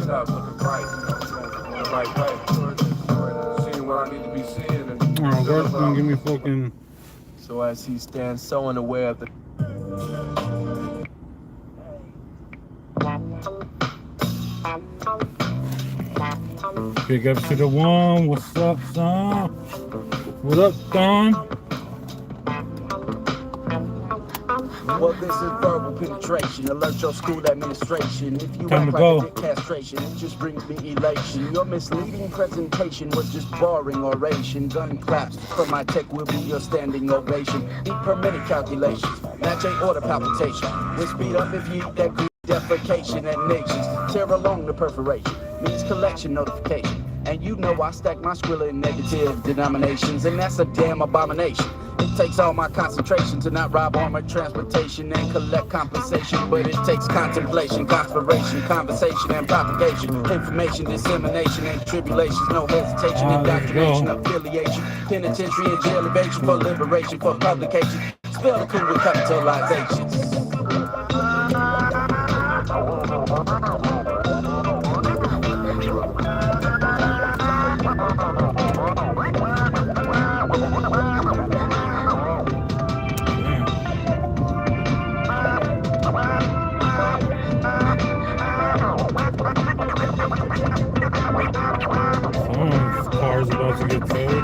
steps, looking right, going the right way. Seeing what I need to be seeing. And Garth's gonna give me fucking. So as he stands so unaware of the Big up to the one. What's up, son? What up, Don? Well, this is verbal penetration. Alert your school administration. If you Time act to go. like a dick castration, it just brings me elation. Your misleading presentation was just boring oration. Gun claps from my tech will be your standing ovation. Eat per minute calculations, match a order palpitation. Then speed up if you eat that good defecation at nations. Tear along the perforation, means collection notification. And you know I stack my skrilla in negative denominations, and that's a damn abomination. It takes all my concentration to not rob armored transportation and collect compensation, but it takes contemplation, conspiration, conversation, and propagation, information, dissemination, and tribulations, no hesitation, indoctrination, affiliation, penitentiary and jail evasion for liberation, for publication, spell the coup with capitalizations. Car's about to get towed.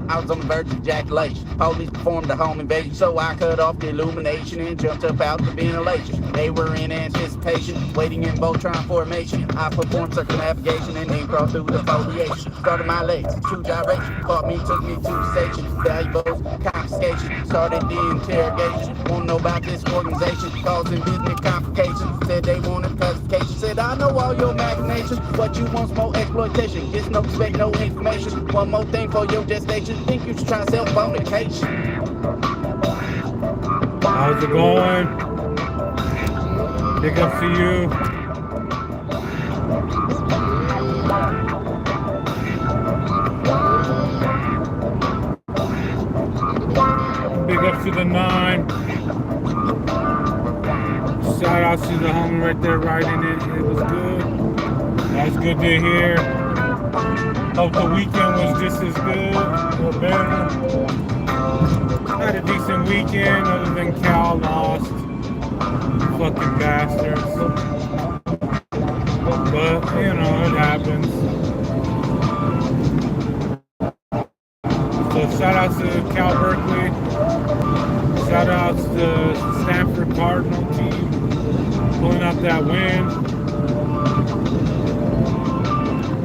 I was on the verge of ejaculation. Police performed a home invasion, so I cut off the illumination and jumped up out the ventilation. They were in anticipation, waiting in Voltron formation. I performed circumnavigation and then crawled through the foliation. Started my legs, true gyration. Caught me, took me to the station. Valuables, confiscation. Started the interrogation. Wanna know about this organization, causing business complications. Said they wanted classification. Said I know all your machinations. What you want's more exploitation. Gets no respect, no information. One more thing for your gestation. Think you should try self-fornication. How's it going? Big up to you. Big up to the 9. Shout out to the homie right there riding it. It was good. That's good to hear. Hope the weekend was just as good or better. Had a decent weekend other than Cal lost. Fucking bastards. But, you know, it happens. So shout out to Cal Berkeley. Shout out to the Stanford Cardinal team pulling out that win.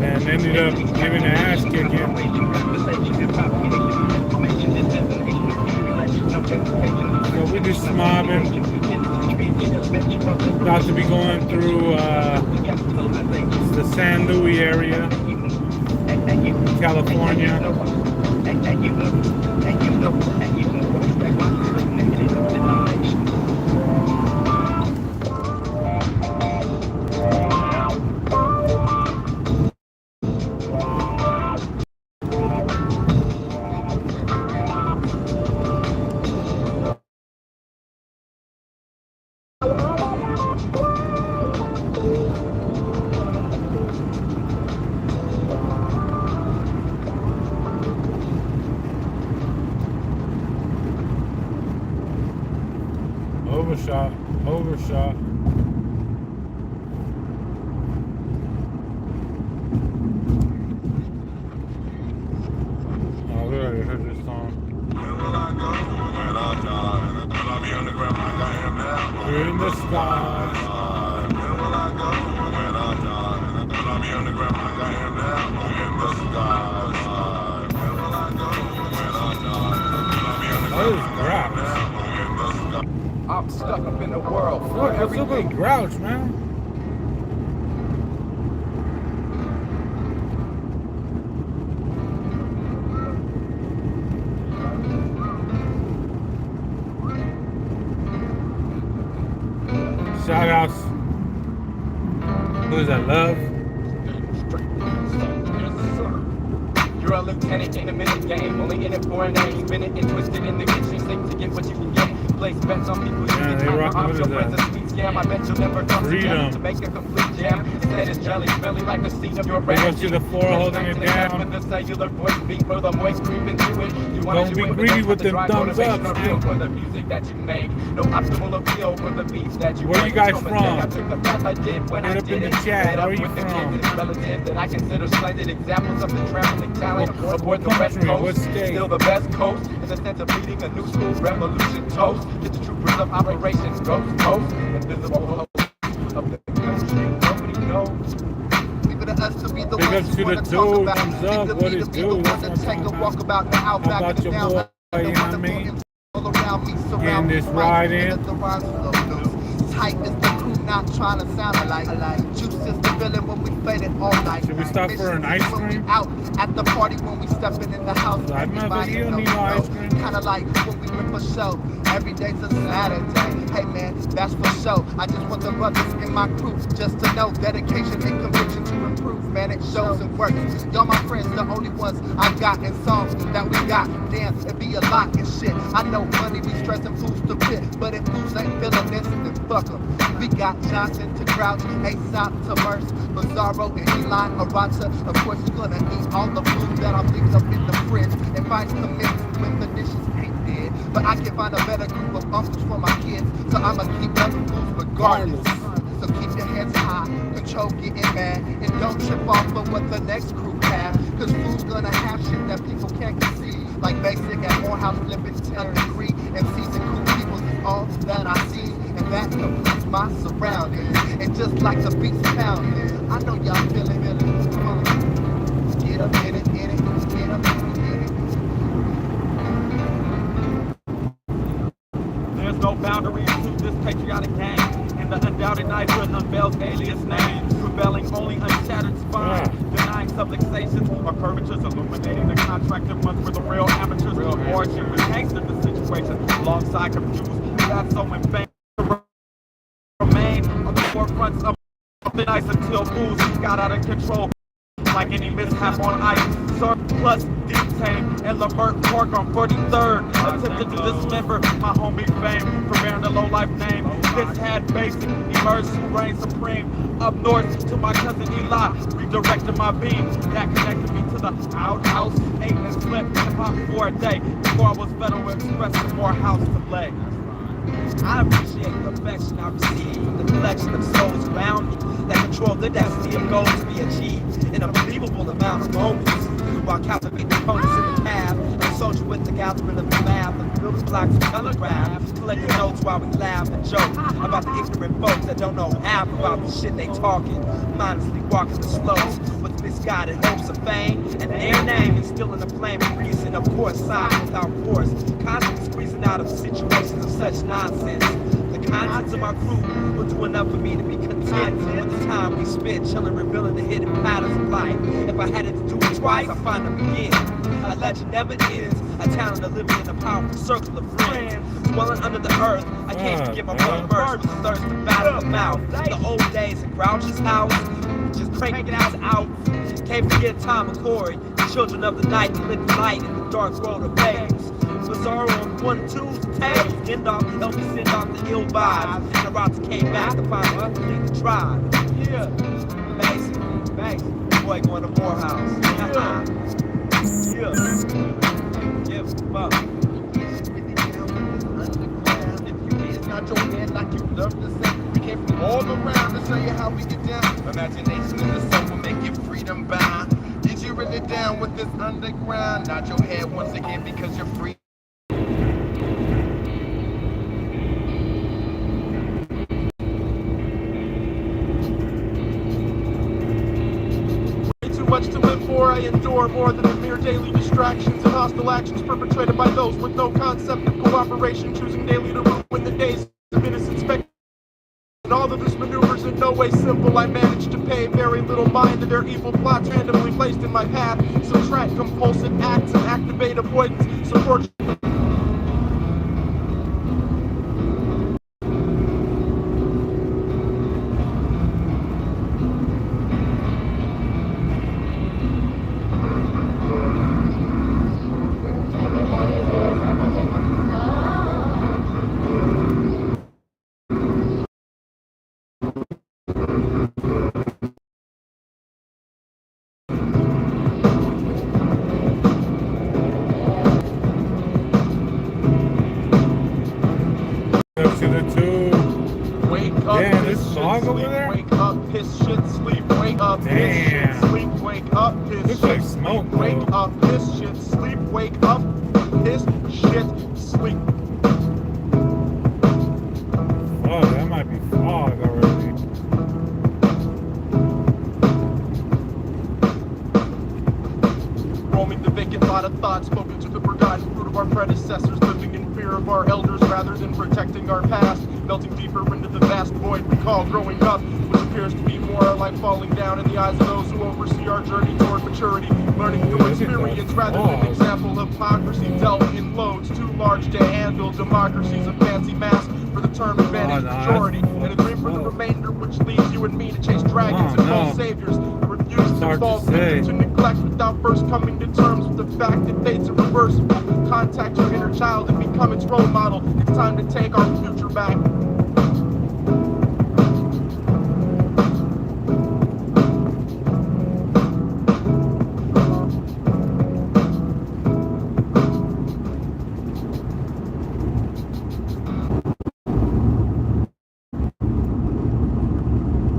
And ended up giving an ass kicking. So we're just mobbing. About to be going through the San Luis area, California. Overshot. Oh, we already heard this song. We're in the sky. Oh, it's Grouch. I'm stuck up in the world. Look, what's up with Grouch, man? Shout outs. Who is that, Love? You're a lieutenant in a minute game, only in it for a name. Spin it and twist it in the kitchen sink to get what you can get. Place bets on people you Yeah, can they time rock to opt with your that. friends and sweet scam. I bet you'll never come together Freedom. to make a complete jam. Instead it's jelly, belly like the seat of your Big brain. ups to the floor holding it down. With the cellular voice beat for the voice creeping to it. You wanna Don't do be it, but greedy don't with let the them dry thumbs motivation up, appeal man. for the music that you make. No optimal appeal for the beats that you Where make. you guys No mistake, from? I took the path I did when Hit I up in did the it. chat. Fed up Where you with the from? kids and relatives that I consider splendid examples of the traveling talent What aboard the West country? What Coast. state? Still the best coast in the sense of leading a new school revolution toast. Get the troopers of Operation Ghost Coast. Invisible host of the country nobody knows. Leave it to us to be the Big ones ups to who the wanna talk dude. about. Thumbs Leave up. the What me is to be the dude? one That's to what I'm take a talking walk about. about the How outback about and your down. boy? You know what I mean? All around me, Getting surround me, this right, ride in. and let the rhymes flow loose. Tight is the crew, not trying to sound alike. Juice is the feeling when we fade it all night. Should we stop for an ice When we cream? out at the party when we stepping in the house. I don't know if everybody you don't knows, need no ice cream. Kinda like when we rip a show. Every day's a Saturday. Hey man, that's for sure. I just want the brothers in my crew just to know dedication and conviction to improve. Man, it shows and works. Y'all my friends, the only ones I got in songs that we got. Damn, it be a lot and shit. I know money be stressing fools to pit, but if fools ain't feeling this, then fuck 'em. We got Johnson to Crouch, Aesop to Merce, Bizarro and Eli Arata. Of course, you're gonna eat all the food that I'm leaving up in the fridge. And find some mix when the dishes ain't dead. But I can find a better group of uncles for my kids, so I'ma keep loving fools regardless. So keep your heads high, control getting mad, and don't trip off of what the next crew have. Cause food's gonna have shit that people can't conceive. Like basic at Morehouse flipping 10 degree. MCs and cool people is all that I see. And that completes my surroundings. And just like the beats pounding, I know y'all feeling it. Come on. Get up in it, get up in it. There's no boundaries to this patriotic game. And the undoubted knighthood unveils alias names. Rebelling only unshattered spines. Denying subluxations or curvatures. Illuminating the contracted ones for the real amateurs. Real origin with gangster the situation. Alongside confused. That's so in vain. Remain on the forefronts of the ice until fools got out of control. Like any mishap on ice, surplus, detained, and Lambert Park on 43rd. Attempted to dismember my homie fame for bearing the low-life name. This had basic, emerged, reign supreme. Up north to my cousin Eli, redirected my beam. That connected me to the outhouse. Ate and slept hip-hop for a day before I was Federal Express to more house to lay. I appreciate the affection I receive from the collection of souls around me that control the destiny of goals to be achieved in an unbelievable amount of moments, while captivating opponents in the path and soldier with the gathering of the math of the building blocks of telegraph, collecting notes while we laugh and joke about the ignorant folks that don't know half about the shit they talking, mindlessly walking the slopes with misguided hopes of fame, and their name is still in the flame of reason, of course, sign without force, constantly squeezing out of situations of such nonsense. The contents of my crew will do enough for me to be content with the time we spent chilling, revealing the hidden patterns of life. If I had it to do it twice, I find them again. A legend never ends, a talent of living in a powerful circle of friends. Dwelling under the earth, I can't forget my one verse with the thirst to battle the mouth. The old days in Grouch's house, just cranking out. Can't forget Tom and Corey, the children of the night that lit the light in the dark world of babes. Bizarro on 1-2's tails, end off, help me send off the ill vibes. And the routes came back to find a complete the drive. Yeah, basically, boy going to Morehouse. Yeah, fuck. It's not your head like you love to say. We came from all around to show you how we get down. Imagination in the soul will make you freedom bound. Is you really down with this underground? Nod your head once again because you're free. Too much to live for, I endure more than the mere daily distractions and hostile actions perpetrated by those with no concept of cooperation, choosing daily to ruin the days of innocent spectators. And all of this maneuvers in no way simple. I managed to pay very little mind to their evil plots randomly placed in my path. Subtract compulsive acts and activate avoidance. Support fog over sleep, there? wake up, piss, shit, sleep, wake up, piss, shit, Damn. sleep, wake up, piss, Looks shit, like sleep, smoke, wake though. up, piss, shit, sleep, wake up, piss, shit, sleep. Oh, that might be fog already. Roaming the vacant lot of thoughts, spoken to the forgotten fruit of our predecessors, living in fear of our elders rather than protecting our past, melting deeper into the vast void we call growing up, which appears to be more like falling down in the eyes of those who oversee our journey toward maturity, learning through experience rather than example of hypocrisy, dealt in loads too large to handle. Democracy's a fancy mask for the term advantage majority, and a dream for the remainder, which leaves you and me to chase dragons and false saviors. Refuse to fall victim to neglect without first coming to terms with the fact that fate's irreversible. Contact your inner child and become its role model. It's time to take our future back.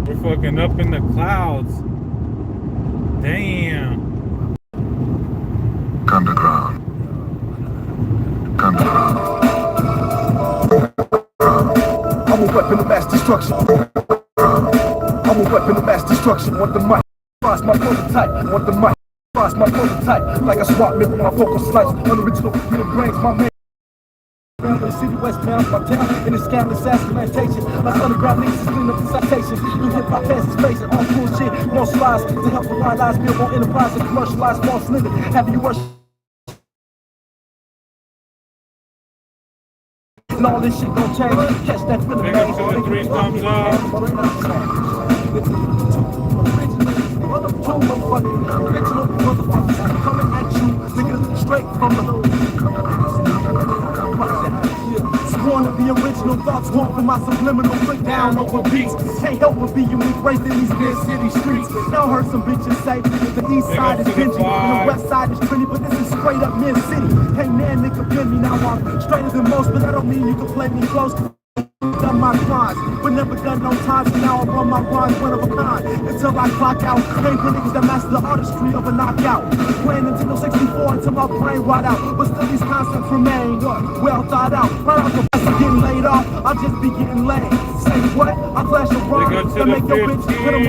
We're fucking up in the clouds. Damn. Underground. Underground. I'm a weapon of mass destruction. I'm a weapon of mass destruction. Want the mic, cross my prototype. Want the mic, cross my prototype. Like a swap meet with my vocal slice. Unoriginal, real brains, my man. In the city, West Town, my town, in the scam assassination. My underground niggas is clean up the citation. New hip hop passes space all bullshit. More slides to help the blind eyes build more enterprise and commercialize false living. Have you worship? And all this shit gon' change. Catch that feeling, Big man. up to the 3 thumbs up. Coming at you, nigga, straight from the sworn to be original thoughts, walk for my subliminal, click down over beats. Can't help but be unique, raised in these big city streets. Now heard some bitches say that the east side is dingy and the west side is trendy, but this is straight up mid city. Ain't man nigga been me, now I'm straighter than most, but that don't mean you can play me close. Done my crimes, but never done no time, so now I run my rhymes one of a kind. Until I clock out, ain't the niggas that master the artistry of a knockout. Playing Nintendo 64 until my brain rot out, but still these concepts remain well thought out. Right out the best of getting laid off, I'll just be getting laid. Say what? I flash a rhyme that make your bitch put them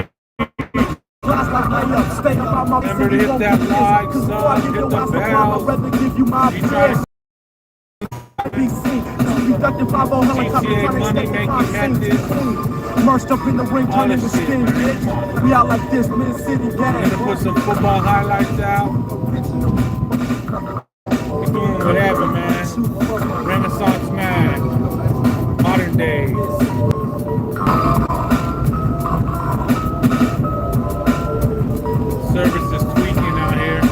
glass like layup. Stay up out my Remember city, to hit don't that get like, this, 'cause before I son, give hit you the my supply, bell. I'd rather give you my You try best. BC, conducting 5-0 helicopter GTA trying to money escape the making crime scene. methods. Merged up in the ring, All turning this the shit, skin, man. bitch. We out like this, mid-city I'm gonna gang. put some football highlights out. We're doing whatever, man. Renaissance man. Modern days. Service is tweaking out here.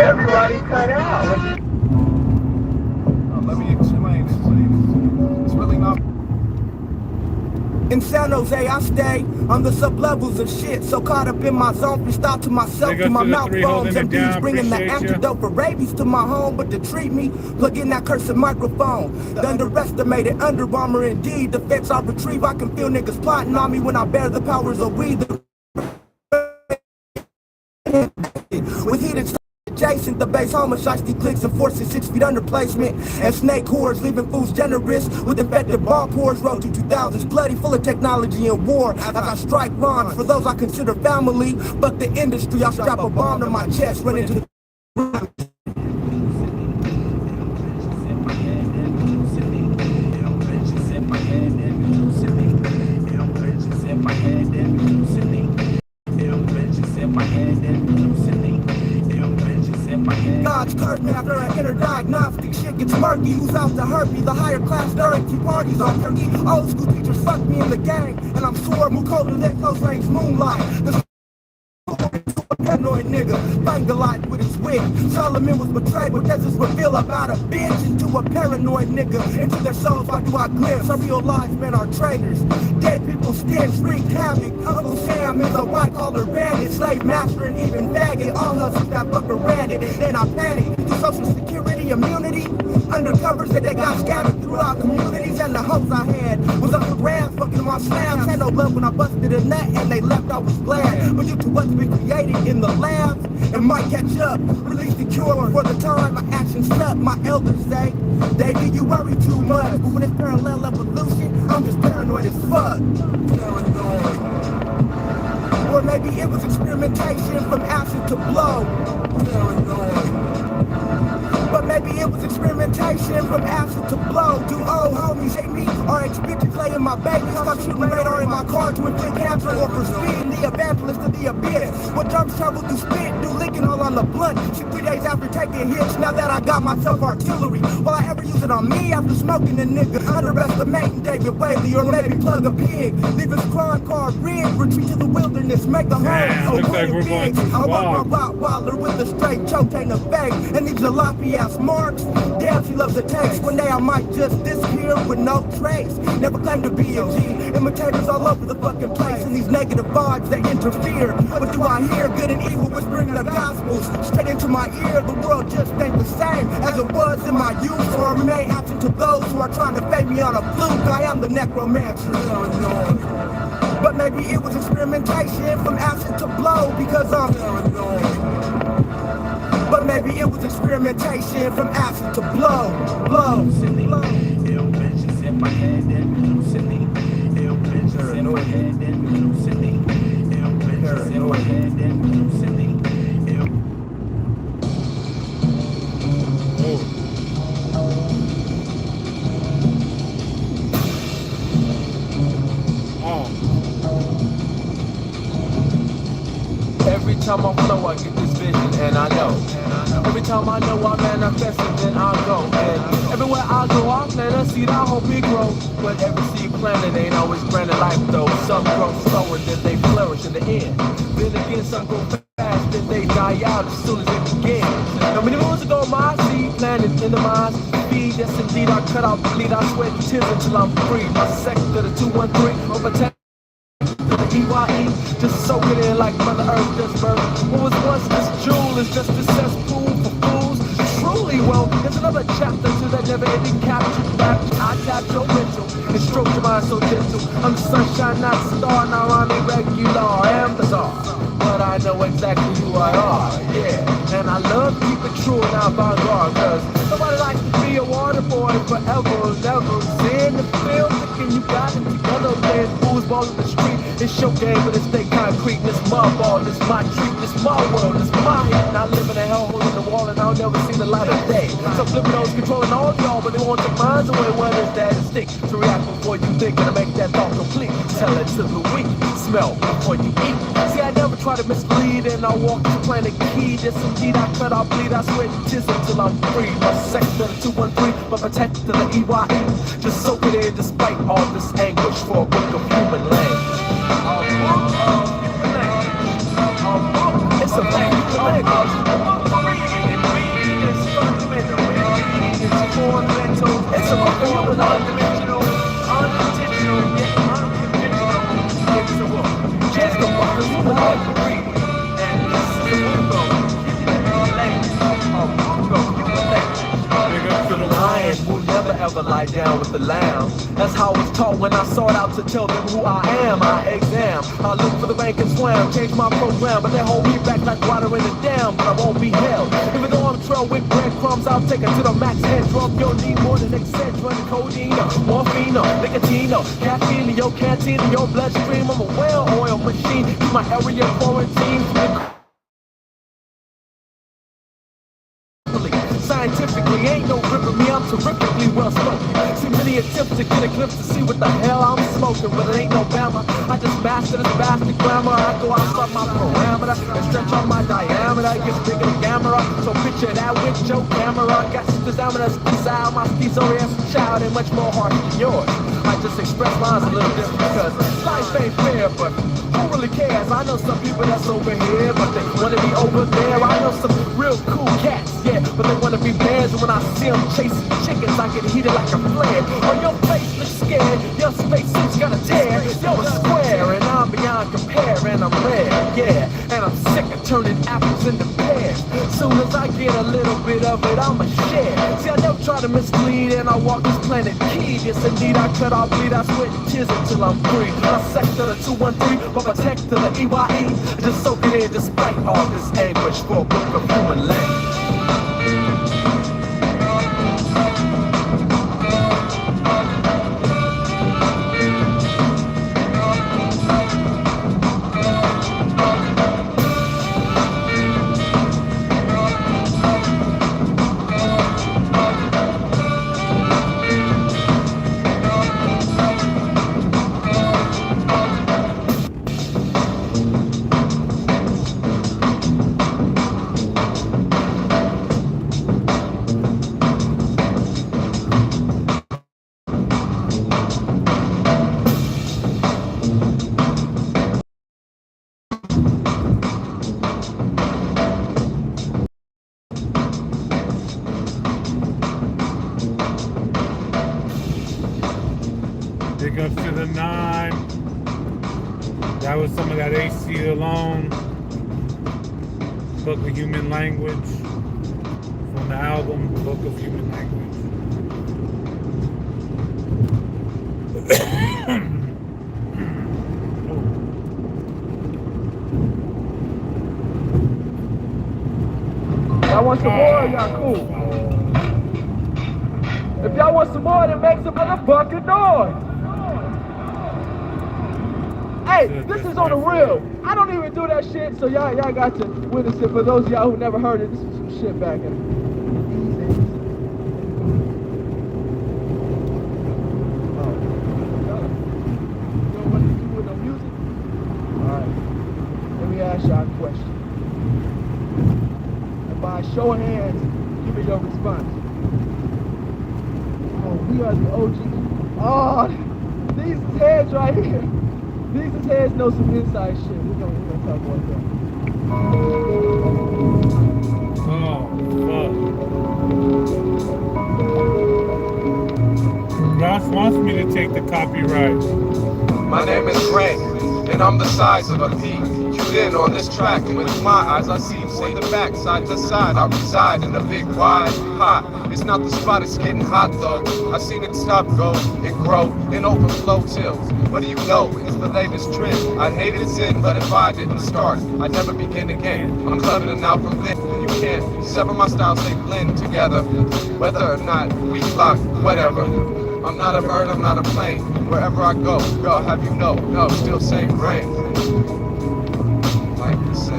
Everybody cut out. Let me explain it. It's really not. In San Jose, I stay on the sub-levels of shit. So caught up in my zone, freestyle to myself, Big up to my to the mouth 3 bones. holding it MDs down. bringing the Appreciate ya. antidote for rabies to my home. But to treat me, plug in that cursed microphone. The underestimated, Under Armour indeed. The fence I retrieve, I can feel niggas plotting on me when I bear the powers of weed. With heated adjacent, the base home of shiesty clicks and forces 6 feet under placement. And snake hordes leaving fools generous with infected ball pours. Road to 2000s, bloody, full of technology and war. As I strike rhymes for those I consider family. But the industry, I strap a bomb to my chest, run into the God's curse me after an inner diagnostic. Shit gets murky. Who's out to hurt me? The higher class during tea parties on turkey. Old school teachers fuck me in the gang, and I'm sure Mukoda lit close range moonlight. The paranoid paranoid nigga. Fighting a lot with his wig. Solomon was betrayed, but that's just reveal about a bitch into a paranoid nigga. Into their souls, why do I glimpse? I realize men are traitors. Dead people stench, wreak havoc. Uncle Sam is a white collar bandit, slave master and even faggot. All hustles that fucking ran it. Then I panic. Do social security immunity? Undercovers that they got scattered throughout communities, and the hopes I had was up the ground, fucking my slams. Had no love when I busted a nut and they left, I was glad. But you to what's been created in the labs, and might catch up. Release the cure for the time my actions suck. My elders say, Davey, you worry too much. But when it's parallel evolution, I'm just paranoid as fuck. Or maybe it was experimentation from acid to blow. But maybe it was experimentation from acid to blow. Do old homies hate me or expect to play in my baby? Stop shooting radar in my car to inflict cancer or for speeding the evangelist to the abyss. What drums travel through spit, do licking all on the blunt. Shit 3 days after taking hits, now that I got myself artillery. Will I ever use it on me after smoking a nigga? Underestimating David Whaley or maybe plug a pig. Leave his crime car rig, retreat to the wilderness, make a home. Looks like we're going to I want my Rottweiler with a straight choke, ain't a fake. And these jalopy ass marks, damn she loves the taste. One day I might just disappear with no trace. Never claimed to be a G. Imitators all over the fucking place, and these negative vibes that interfere. What do I hear? Good and evil whispering the gospels straight into my ear. The world just ain't the same as it was in my youth, or remain absent to those who are trying to fade me on a fluke. I am the necromancer. But maybe it was experimentation from acid to blow, because I'm But maybe it was experimentation from acid to blow. Ill bitches in my head and hallucinating. Ill bitches in my head and hallucinating. Ill bitches in my head and hallucinating. Every time I flow, I get this vision, and I know. Every time I know I manifest it, then I go. And everywhere I go, I plant a seed, I hope it grows. But every seed planted ain't always granted life, though. Some grow slow and then they flourish in the end. Then again, some grow fast, then they die out as soon as it begins. Now, many moons ago, my seed planted in the minds feed. Yes, indeed, I cut out, bleed, I sweat tears until I'm free. My sector, the 213, overtake. To the EYE, just soak it in like Mother Earth does birth. What was once this jewel is just a cesspool for fools. Truly, well, there's another chapter to that never-ending capture. I tap your mental and stroke your mind so gentle. I'm the sunshine, not the star, now I'm irregular. I am the czar, but I know exactly who I are, yeah. And I love to keep it true and avant-garde, cause nobody likes to be a water boy forever and ever. In the field, thinking you got it together, playing fools ball in the street. It's your game, but it's stay concrete. This my ball, this my treat, this my world, this my hit. Now living a hellhole in the wall, and I'll never see the light of day. So flipping those controlling all y'all, but they won't take minds away. What is that? It stick to react before you think, and to make that thought complete. Tell it to the weak, smell before you eat. See, I never try to mislead, and I walk to planet key. Yes, indeed, I cut, I bleed, I sweat tears until I'm free. My sector, the 213, but protect to the EYE. Just soak it in despite all this anguish for a book of human language. It's a language. It's fundamental. It's a human undimensional, unintentional, yet unconventional. It's a book. Just a book of human language. And this is a book of language. A book of human language. The lion will never ever lie down with the lamb. That's how I was taught when I sought out to tell them who I am. I exam, I look for the rank and swam, change my program, but they hold me back like water in a dam. But I won't be held, even though I'm trailed with breadcrumbs. I'll take it to the max head drop. You'll need more than Excedrin, codeine, morphine, nicotine, caffeine in your canteen, in your bloodstream. I'm a well-oiled machine. Keep my area quarantined. Scientifically, ain't no ripping me, I'm terrifically well spoken. See many attempts to get a glimpse to see what the hell I'm smoking, but it ain't no Bama. I just master this bastard grammar. I go outside my parameter and stretch out my diameter. It gets bigger than camera, so picture that with your camera. Got sisters diameters inside my schizoid child and much more harsh than yours. I just express mine a little different because life ain't fair, but who really cares. I know some people that's over here, but they wanna be over there. I know some real cool cats, yeah, but they wanna be bears. And when I see them chasing chickens, I get heated like a flare. Oh, your face looks scared, your spacesuit's got a tear. You're a square, and I'm beyond compare, and I'm rare, yeah. And I'm sick of turning apples into pears. Soon as I get a little bit of it, I'ma share. See, I never try to mislead, and I walk this planet key. Yes, indeed, I cut, I'll bleed, I sweat and tears until I'm free. My sector, the 213, but my tech to the EYE. Just soak it in despite all this anguish for a book of human language. Big ups to the 9. That was some of that AC alone. Book of Human Language. From the album, Book of Human Language. Y'all want some more? Y'all cool. If y'all want some more, then make some motherfucking noise. Hey, this is on the real. I don't even do that shit, so y'all got to witness it. For those of y'all who never heard it, this is some shit back in. Ask y'all a question. And by show of hands, give me your response. Oh, we are the OGs. Oh, these is heads right here. These is heads know some inside shit. We're gonna talk about that. Oh, fuck. Ross wants me to take the copyright. My name is Frank, and I'm the size of a pea. In on this track, and with my eyes I see from the back, side to side. I reside in a big wide pot. It's not the spot, it's getting hot though. I seen it stop, go, and grow, and overflow till. What do you know? It's the latest trend. I hated sin, but if I didn't start, I'd never begin again. I'm clubbing it out from then. You can't sever my styles, they blend together. Whether or not we lock, whatever. I'm not a bird, I'm not a plane. Wherever I go, girl, have you know? No, still same brain.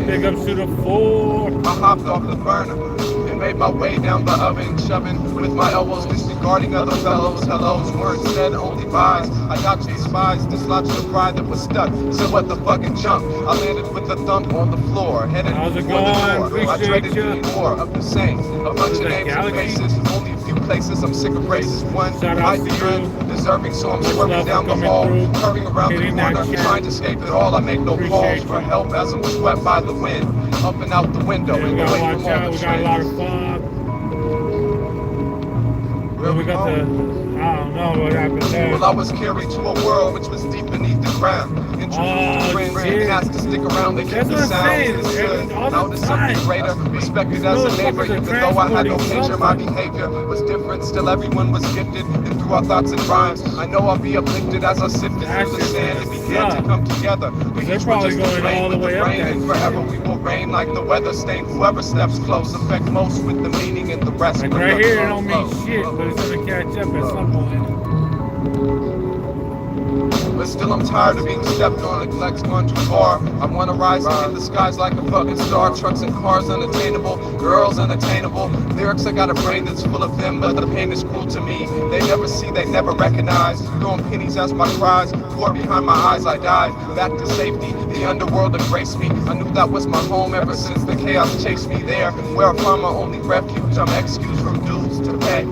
Big ups to the 4. I hopped off the burner and made my way down the oven, shoving with my elbows, disregarding other fellows. Hellos weren't said, only buys. I dodged these spies, dislodged the pride that was stuck. So what the fucking jump? I landed with a thump on the floor, headed How's it for going? the door. I traded Appreciate me more of the same. A bunch of names and faces, only a few places. I'm sick of races. One might be undeserving, so I'm swerving down the hall, curving around the corner, trying to escape it all. I make no calls for help as I'm swept by the wind, up and out the window, Yeah, we away gotta from watch all out. the We got a lot of trends. fog. Then we got the, I don't know what happened there. Well, I was carried to a world which was deep beneath the ground. Introduced friends and asked to stick around. They kept the sound understood. Now to something greater, respected as a neighbor. Even though I had no nature, my behavior was different. Still, everyone was gifted, and through our thoughts and rhymes, I know I'll be uplifted as I sifted through the sand and began to come together. We They're each were probably just the going all rain the with way the up rain, that and forever we will reign like the weather stain. Whoever steps close affect most with the meaning and the rest. Like with right the here, it don't flow. mean shit, but it's gonna catch up at some point. But still I'm tired of being stepped on, neglect's gone too far. I wanna rise and hit the skies like a fucking star. Trucks and cars unattainable, girls unattainable. Lyrics, I got a brain that's full of them, but the pain is cruel to me. They never see, they never recognize. Throwing pennies as my cries, pour behind my eyes I dive. Back to safety, the underworld embraced me. I knew that was my home ever since the chaos chased me there. Where I found my only refuge, I'm excused from dues to pay.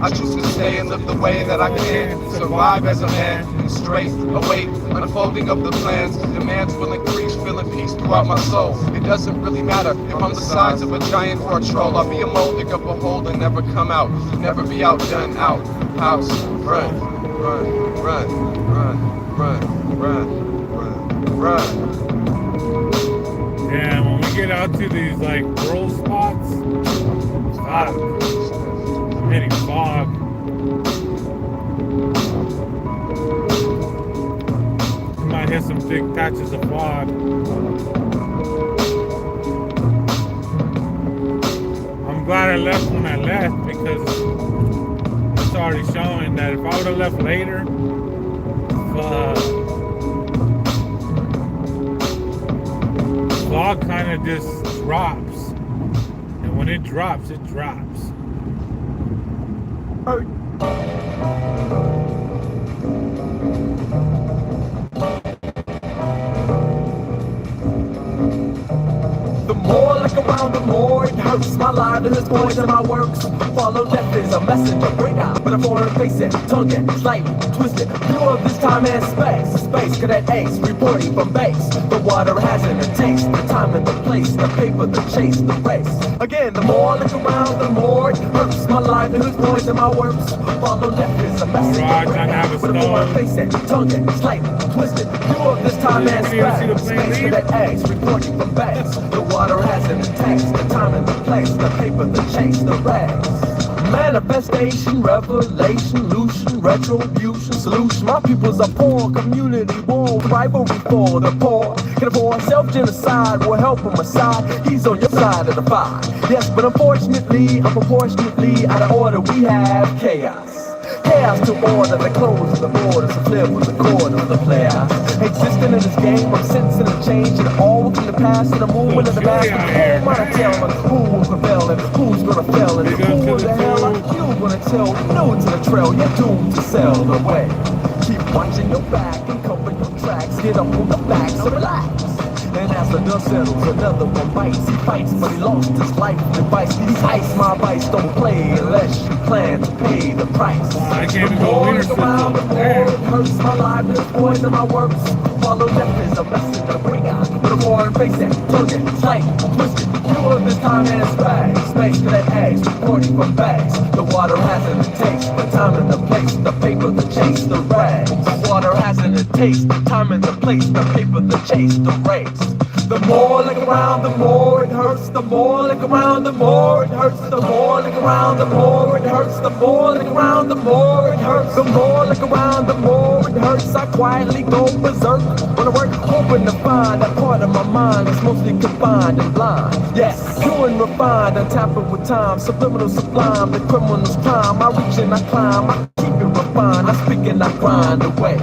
I choose to stay and live the way that I can. Survive as a man, straight, awake, unfolding of the plans. Demands will increase, feeling peace throughout my soul. It doesn't really matter if I'm the size of a giant or a troll. I'll be a mole, dig up a hole and never come out. Never be outdone, out, house, run, run, run, run, run, run, run, run. Yeah, when we get out to these like rural spots, fog. Hitting fog. You might hit some big patches of fog. I'm glad I left when I left because it's already showing that if I would have left later, fog kind of just drops, and when it drops, it drops. The more like around, the more it hurts. My livelihood's voice and my works. Follow death is a messenger. Bring out with a foreign face it, tongue it, slightly twisted. View of this time and space. Space cadet ace reporting from base. The water has in it taste. The time and the place. The paper, the chase, the race. Again, the more look around, the more it hurts. My livelihood's voice and my works. Follow death is a messenger. Bring out with a foreign face it, tongue it, slightly twisted. View of this time and space. Space cadet ace reporting from base. The water has in it taste. The time and the place. The paper, the chase, the race. Manifestation, revelation, lution, retribution, solution. My people's a poor community war, rivalry for the poor. Can afford self-genocide, will help him aside. He's on your side of the fight. Yes, but unfortunately, unproportionately, out of order, we have chaos. Chaos to order, the close of the borders, the flip with the cord of the players. Existing in this game, I'm sensing a change in all within the past and the movement of the master. Who am I to tell me who will prevail and who's gonna fail and who the hell are you gonna tell? New to the trail, you're doomed to sail away. Keep watching your back and cover your tracks. Get up on the back, so relax. And as the dust settles, another one bites. He fights, but he lost his life device. He's ice, my vice, don't play unless you plan to pay the price. I can't even go winner Around the more it hurts my life, this poison my works. Follow death is a messenger, bring out with a war and face it, tongue it, slight, twisted. You of this time and space, space to that eggs, reporting from bags. The water has in it taste, the time and the place, the paper, the chase, the rags. The water has in it taste, the time and the place, the paper, the chase, the race. The more look around, the more it hurts. The more look around, the more it hurts. The more look around, the more it hurts. The more look around, the more it hurts. The more look around, the more it hurts. I quietly go berserk when I work, hoping to find that part of my mind that's mostly confined and blind. Yes, pure and refined, and tampered with time, subliminal, sublime. The criminal's crime. I reach and I climb. I keep it refined. I speak and I grind away.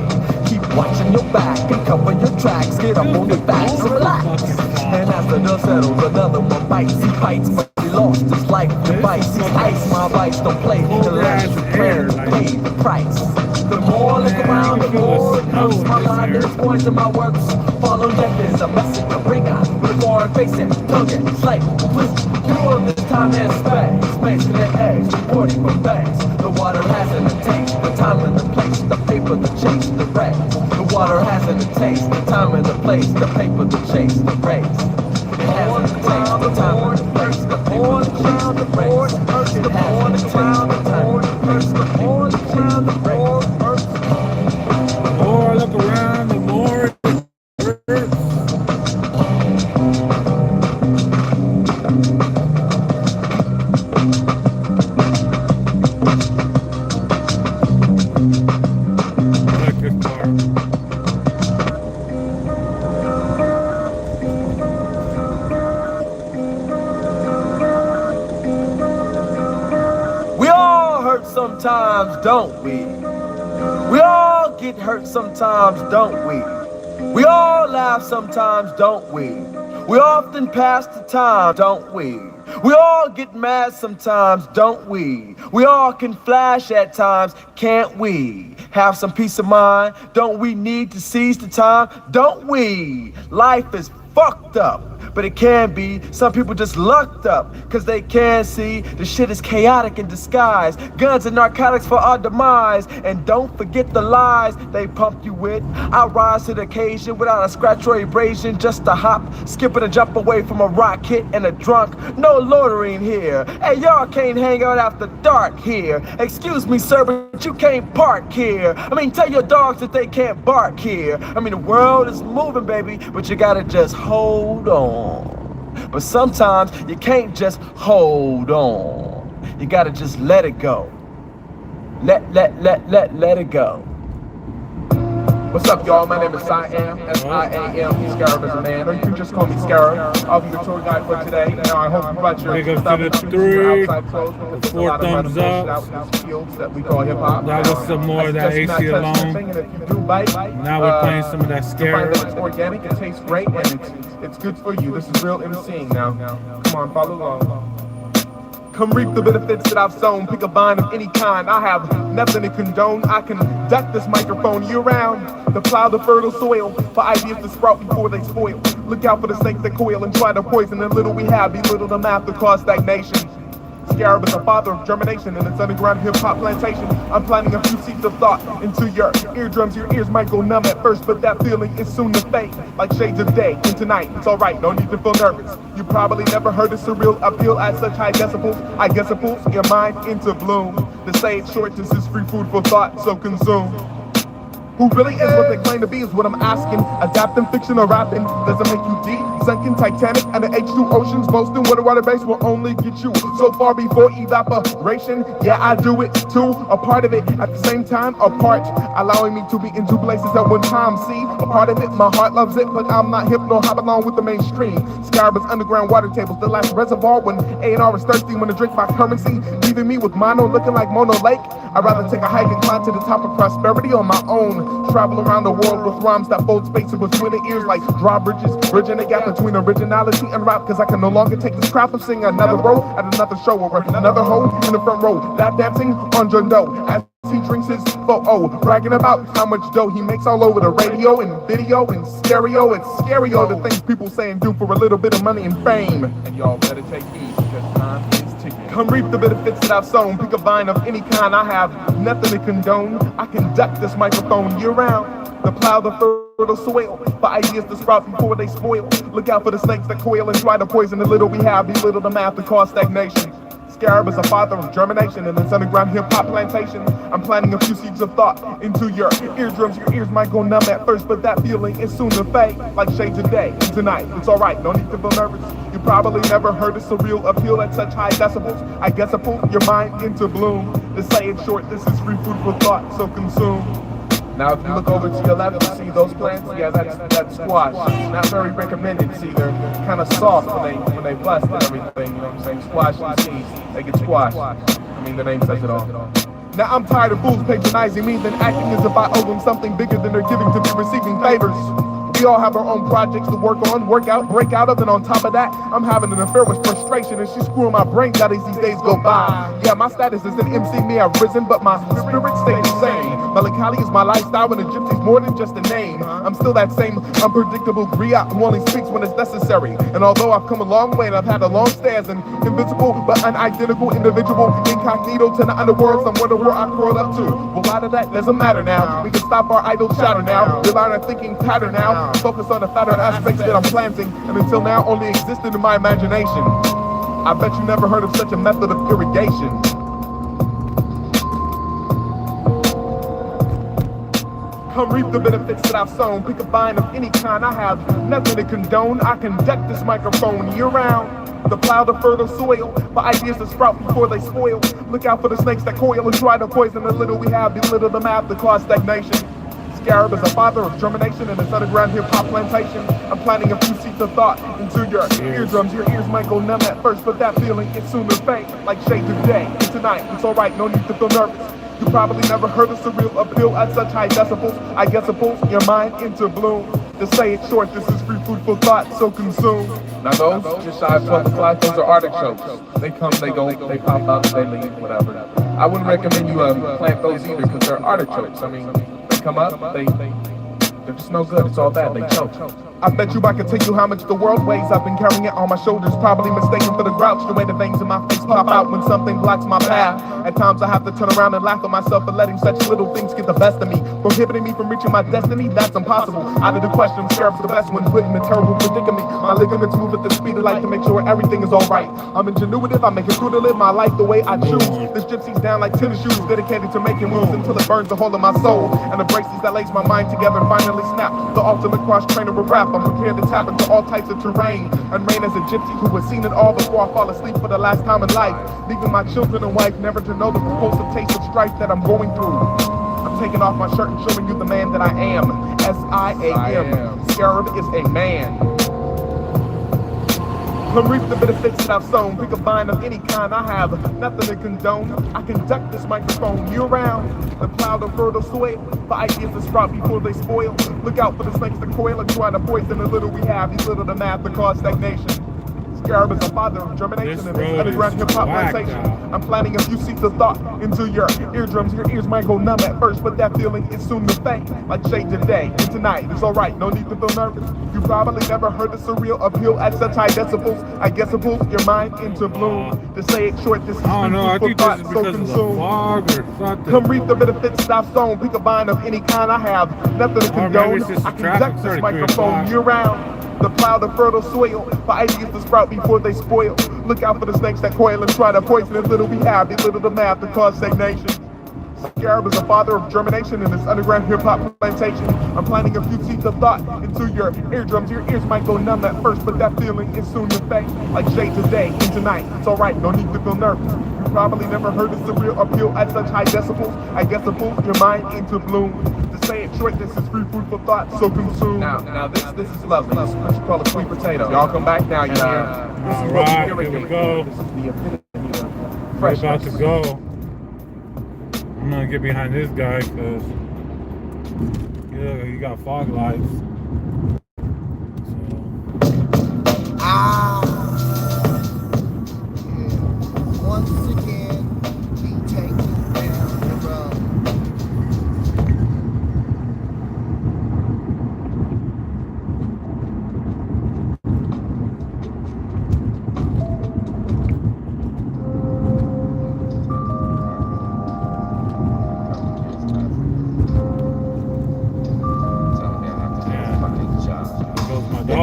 Keep watching your back and cover your tracks. Get up on your back and relax. And as the dust settles, another one bites. He fights, but he lost his life device. He's ice, my vice, don't play unless you plan to pay the price. The more look around, the more it hurts. My life is poison, my works. Follow death is a messenger. Bring out with a war and face it, tongue it, slight, twist. You of this time and space. Space to the eggs, reporting from bags. The water has in the taste, the time and the place, the paper, the chase, the race. The water has in the taste, the time and the place, the paper, the chase, the race. It has in the taste, the time and the place, the paper, the chase, the race. It has in the taste, the time and the place, the paper, the chase, the race. The more I look around, the more it hurts. I like this part. We all hurt sometimes, don't we? We all get hurt sometimes, don't we? We all laugh sometimes, don't we? We often pass the time, don't we? We all get mad sometimes, don't we? We all can flash at times, can't we? Have some peace of mind, don't we need to seize the time, don't we? Life is fucked up. But it can be, some people just lucked up, cause they can see the shit is chaotic in disguise. Guns and narcotics for our demise. And don't forget the lies they pump you with. I rise to the occasion without a scratch or abrasion, just a hop, skip and a jump away from a rock hit and a drunk. No loitering here. Hey, y'all can't hang out after dark here. Excuse me, sir, but you can't park here. I mean, tell your dogs that they can't bark here. I mean, the world is moving, baby, but you gotta just hold on. But sometimes you can't just hold on. You gotta just let it go. Let it go. What's up, y'all? My name is Siam, S-I-A-M, Scarab is a man, or you can just call me Scarab. I'll be your tour guide for today. Now, I hope you brought your Big up stuff to the and three. outside clothes, because there's a 4 lot of thumbs random up. bullshit out in these fields that we call hip-hop. That was some more of that I suggest AC you not touch alone. anything, and if you do bite, Now we're playing some of that you find Scarab. that it's organic, it tastes great, and it's good for you. This is real MCing now. Come on, follow along. Come reap the benefits that I've sown. Pick a vine of any kind. I have nothing to condone. I can duck this microphone year round. To plow the fertile soil for ideas to sprout before they spoil. Look out for the snakes that coil and try to poison the little we have. Belittle the math to cause stagnation. Scarab is the father of germination in its underground hip-hop plantation. I'm planting a few seeds of thought into your eardrums. Your ears might go numb at first, but that feeling is soon to fade. Like shades of day into night. It's alright, no need to feel nervous. You probably never heard a surreal appeal at such high decibels. I guess it pulls your mind into bloom. To say it short, this is free food for thought, so consume. Who really is what they claim to be is what I'm asking. Adapting fiction or rapping doesn't make you deep. Sunken Titanic and the H2 oceans boasting what a water base will only get you so far before evaporation. Yeah, I do it too, a part of it at the same time, apart, allowing me to be in two places at one time. See, a part of it, my heart loves it, but I'm not hip nor hop along with the mainstream. Scarab is underground water tables, the last reservoir when A&R is thirsty when to drink my currency, leaving me with mono looking like Mono Lake. I'd rather take a hike and climb to the top of prosperity on my own. Travel around the world with rhymes that fold spaces between the ears like drawbridges, bridging the gap between originality and rap, cause I can no longer take this crap of singing another row at another show or another hoe in the front row, lap dancing on John Doe as he drinks his photo, bragging about how much dough he makes all over the radio and video and stereo. It's scary all the things people say and do for a little bit of money and fame. And y'all better take heed because time is ticking. Come reap the benefits that I've sown. Pick a vine of any kind. I have nothing to condone. I can duck this microphone year round. To plow the fertile soil for ideas to sprout before they spoil. Look out for the snakes that coil and try to poison the little we have. Belittle the math to cause stagnation. Scarab is a father of germination in this underground hip-hop plantation. I'm planting a few seeds of thought into your eardrums. Your ears might go numb at first, but that feeling is soon to fade. Like shades of day tonight. It's alright, no need to feel nervous. You probably never heard a surreal appeal at such high decibels. I guess I pull your mind into bloom. To say it short, this is free food for thought, so consume. Now if you look over to your left, you see those plants? Yeah, that's squash. Not very recommended. See, they're kind of soft when they bust and everything, you know what I'm saying? Squash and seeds, they get squashed. I mean, the name says it all. Now I'm tired of fools patronizing me, then acting as if I owe them something bigger than they're giving to me, receiving favors. We all have our own projects to work on, work out, break out of, and on top of that, I'm having an affair with frustration, and she's screwing my brains out as these days go by. Yeah, my status as an MC may have risen, but my spirit stays the same. Melancholy is my lifestyle, and a gypsy's more than just a name. I'm still that same unpredictable griot who only speaks when it's necessary. And although I've come a long way and I've had a long stay as an invisible but unidentical individual, incognito to the underworld, somewhere where I crawled up to. Well, a lot of that doesn't matter now. We can stop our idle chatter now, rely on our thinking pattern now. Focus on the fatter aspects that I'm planting, and until now only existed in my imagination. I bet you never heard of such a method of irrigation. Come reap the benefits that I've sown. Pick a vine of any kind. I have nothing to condone. I can deck this microphone year round. To plow the fertile soil for ideas to sprout before they spoil. Look out for the snakes that coil and try to poison the little we have. Belittle the math to cause stagnation. Scarab is a father of germination in this underground hip-hop plantation. I'm planting a few seeds of thought into your eardrums. Your ears might go numb at first, but that feeling is soon to fade. Like shades of day and tonight, it's alright, no need to feel nervous. You probably never heard a surreal appeal at such high decibels. I guess it pulls your mind into bloom. To say it short, this is free food for thought, so consume. Now those, just shy of 12 o'clock, those are artichokes. They come, they go, they pop out, they leave, whatever. I wouldn't recommend you plant those either, because they're artichokes. I mean, come up, they're just no good. It's all bad. They choke. I bet you I could tell you how much the world weighs. I've been carrying it on my shoulders, probably mistaken for the grouch. The way the veins in my face pop out when something blocks my path. At times I have to turn around and laugh at myself for letting such little things get the best of me, prohibiting me from reaching my destiny. That's impossible. Out of the question, Sheriff's the best one, put in a terrible predicament. My ligaments move at the speed of light to make sure everything is alright. I'm ingenuitive, I make it through to live my life the way I choose. This gypsy's down like tennis shoes, dedicated to making moves until it burns the hole in my soul. And the braces that lace my mind together finally snap. The ultimate cross trainer of rap. I'm prepared to tap into all types of terrain and reign as a gypsy who has seen it all before I fall asleep for the last time in life, leaving my children and wife never to know the repulsive taste of strife that I'm going through. I'm taking off my shirt and showing you the man that I am. S-I-A-M. Scarab is a man. Come reap the benefits that I've sown. Pick a vine of any kind, I have nothing to condone. I conduct this microphone year-round. The cloud of fertile soil for ideas to sprout before they spoil. Look out for the snakes that coil and try to poison the little we have. These little to math that cause stagnation. Scarab is a father of germination in this underground hip-hop plantation. I'm planting a few seeds of thought into your eardrums. Your ears might go numb at first, but that feeling is soon to fade. Like shade today and tonight, it's alright, no need to feel nervous. You probably never heard the surreal appeal at such high decibels. I guess it pulls your mind into bloom. To say it short, this is food for thought, so consumed. Come reap the benefits that I've sown. Pick a vine of any kind, I have nothing to condone. I conduct this microphone year-round. The cloud of fertile soil for ideas to sprout before they spoil. Look out for the snakes that coil and try to poison as little we have. They little to math to cause stagnation. Scarab is a father of germination in this underground hip-hop plantation. I'm planting a few seeds of thought into your eardrums. Your ears might go numb at first, but that feeling is soon to fade. Like shade today and tonight, it's alright, no need to feel nervous. You probably never heard the surreal appeal at such high decibels. I guess it pulls your mind into bloom. To say it short, this is free food for thought, so consumed. Now this is lovely. This is what you call a sweet potato. Y'all come back now, you hear? This is what Alright, here we go. This is the epitome of We're freshness. about to go. I'm gonna get behind this guy because he got fog lights. Once again, we take it down the road.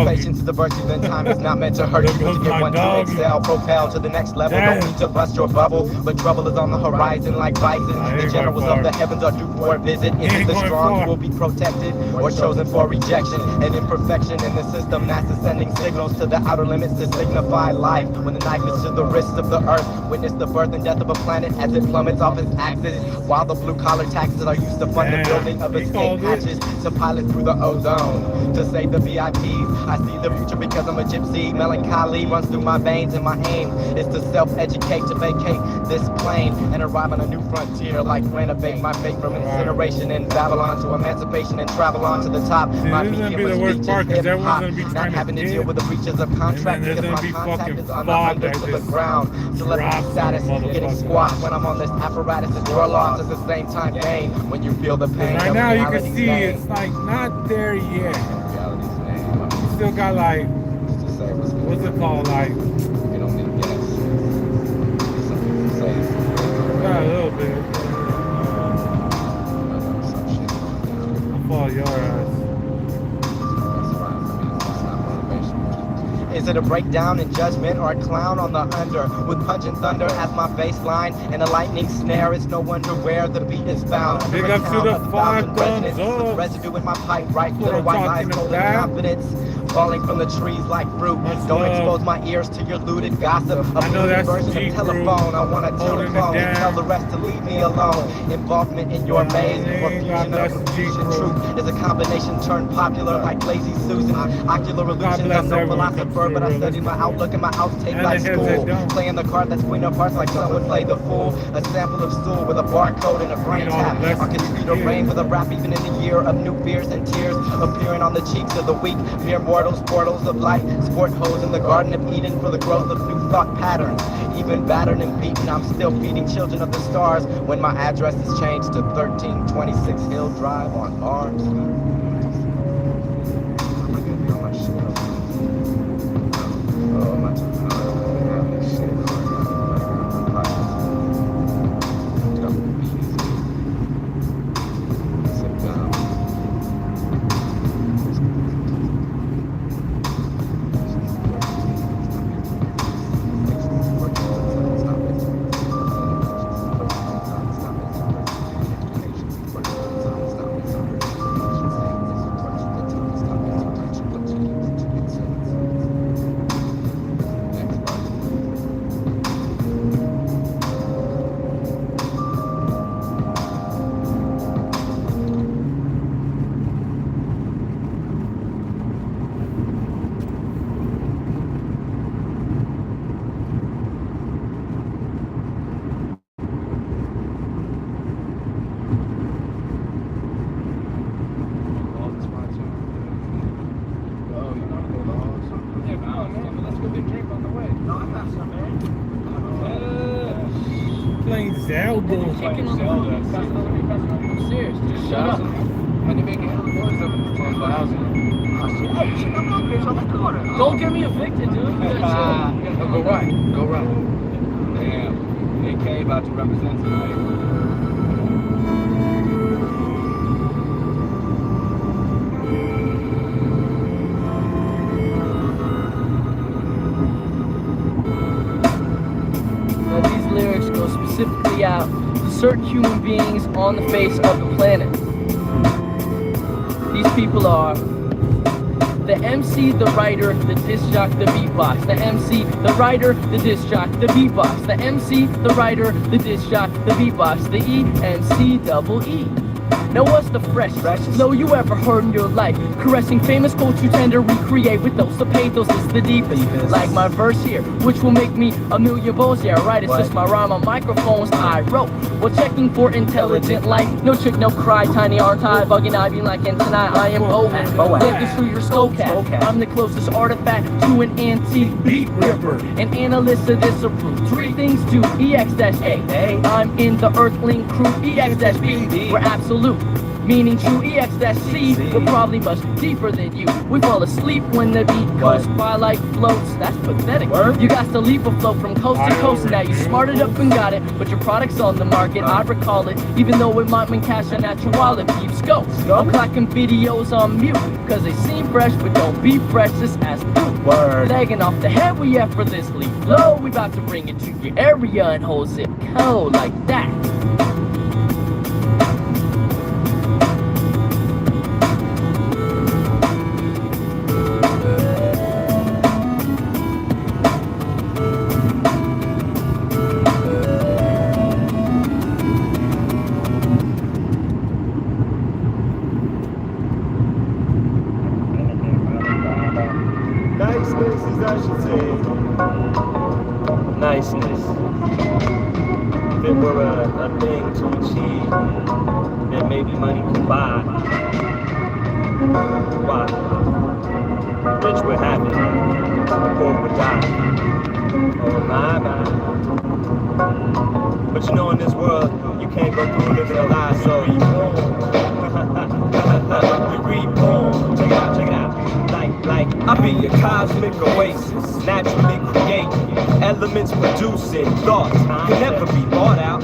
Patience is the virtue, then time is not meant to hurt you. To get one to excel, propel to the next level. Don't need to bust your bubble, but trouble is on the horizon like bison. The generals of the heavens are due for a visit. Either the strong will be protected or chosen for rejection. An imperfection in the system, NASA sending signals to the outer limits to signify life. When the knife is to the wrists of the earth, witness the birth and death of a planet as it plummets off its axis. While the blue-collar taxes are used to fund the building of escape hatches to pilot through the ozone. To save the VIPs, I see the future because I'm a gypsy. Melancholy runs through my veins, and my aim is to self-educate, to vacate this plane and arrive on a new frontier. Like renovate my fate from incineration in Babylon to emancipation and travel on to the top. My medium was speech is hip-hop, not having to deal with the breaches of contract because my contact is on the under to the ground. Celebrity status, getting squashed when I'm on this apparatus. It's warlocks at the same time gain when you feel the pain. Right now you can see it's like not there yet. Still got like, what's it called, like, got a little bit. I'll follow your ass. Is it a breakdown in judgment or a clown on the under with punch and thunder as my bass line and a lightning snare? It's no wonder where the beat is found. Big up to the 5 thumbs up. Residue in my pipe, right? Little white lies, golden confidence. Falling from the trees like fruit. Don't expose my ears to your looted gossip. A polluted version of telephone. I want a telephone and tell the rest to leave me alone. Involvement in your maze or fusion of confusion. Truth is a combination turned popular like Lazy Susan. Ocular illusions. I'm no philosopher, but I studied my outlook and my outtake like school. Playing the card that's Queen of Hearts like someone played the fool. A sample of stool with a barcode and a brain tap. I continue to reign with a rap even in the year of new fears and tears appearing on the cheeks of the weak. Mere mortals, portals of light, sport holes in the Garden of Eden for the growth of new thought patterns. Even battered and beaten, I'm still feeding children of the stars when my address is changed to 1326 Hill Drive on Mars. Playing Zelda. Kicking on the I'm serious, just shut up. And they making hella noise up for 1,000. Hey, shit, I'm up here, so I'm recording. Don't get me evicted, dude. Go right. Damn. AK about to represent tonight. Now, these lyrics go specifically out to certain human beings on the face of the planet. These people are the MC, the writer, the disc jock, the beatbox. The MC, the writer, the disc jock, the beatbox. The MC, the writer, the disc jock, the beatbox. The EMC double E. Now what's the freshest flow you ever heard in your life? Caressing famous quotes you tend to recreate with those. The pathos is the deepest. Like my verse here, which will make me a million bows. Yeah, right, it's just my rhyme on microphones I wrote. While checking for intelligent life. No chick, no cry, tiny aren't I? Bugging Ivy like and tonight I am Owen. Looking through your skull cap. I'm the closest artifact to an antique beat ripper. An analyst of disapprove. Three things to EX-A. I'm in the Earthling crew. EX-B. We're absolute. Meaning true EX-C, we're probably much deeper than you. We fall asleep when the beat goes by like floats. That's pathetic. You got to leap afloat from coast to coast. Now you smarted up and got it, but your product's on the market. I recall it, even though it might mean cash on at your wallet. Keeps go. I'm clacking videos on mute, cause they seem fresh, but don't be fresh. Just ask food. Lagging off the head, we effortlessly flow. We about to bring it to your area and whole zip code like that. Niceness, I should say. Niceness. If it were a thing to achieve, that maybe money could buy. Why? Rich would have it, poor would die. Oh my God. But you know, in this world, you can't go through living a lie, so you reborn. Check it out. Like, I be a cosmic oasis, naturally creating elements, producing thoughts, can never be bought out.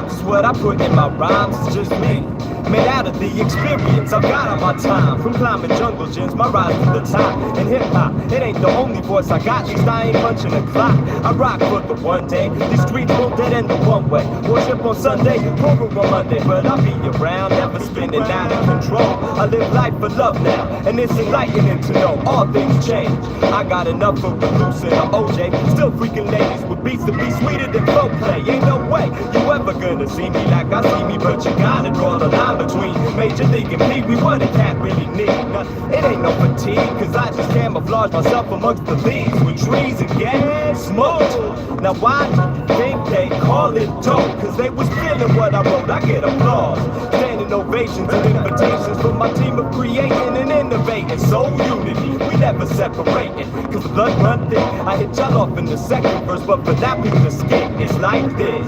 Just what I put in my rhymes is just me. Made out of the experience I've got on my time. From climbing jungle gyms, my rise to the top. In hip-hop, it ain't the only voice I got. At least I ain't punching a clock. I rock for the one day. These streets won't dead end the one way. Worship on Sunday, program on Monday. But I'll be around, never spinning out of control. I live life for love now, and it's enlightening to know all things change. I got enough of the loose and the OJ. Still freaking ladies with beats to be sweeter than folk play. Ain't no way you ever gonna see me like I see me, but you gotta draw the line between Major League and Pee Wee. What a cat really need. Now, it ain't no fatigue, cause I just camouflage myself amongst the leaves with trees and get smoked. Now why do you think they call it dope? Cause they was feeling what I wrote. I get applause, standing ovations and invitations from my team of creating and innovating. So unity, we never separating, cause the blood run thick. I hit y'all off in the second verse, but for that people to skip, it's like this.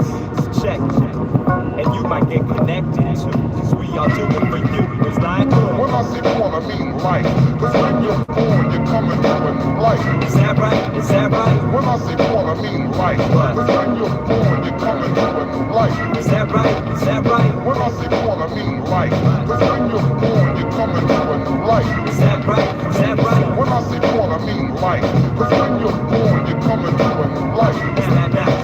Check. And you might get connected to, cause we all do it for you. It's like, when I say born, I mean life. Cause when you're born, you're coming to a new life. Is that right? Is that right? When I say born, I mean life. Cause when you're born, you're coming to a new life. Is that right? Is that right? When I say born, I mean life. Cause when you're born, you're coming to a new life. Is that right? Is that right? When I say born, I mean life. Cause when you're born, you're coming to a new life.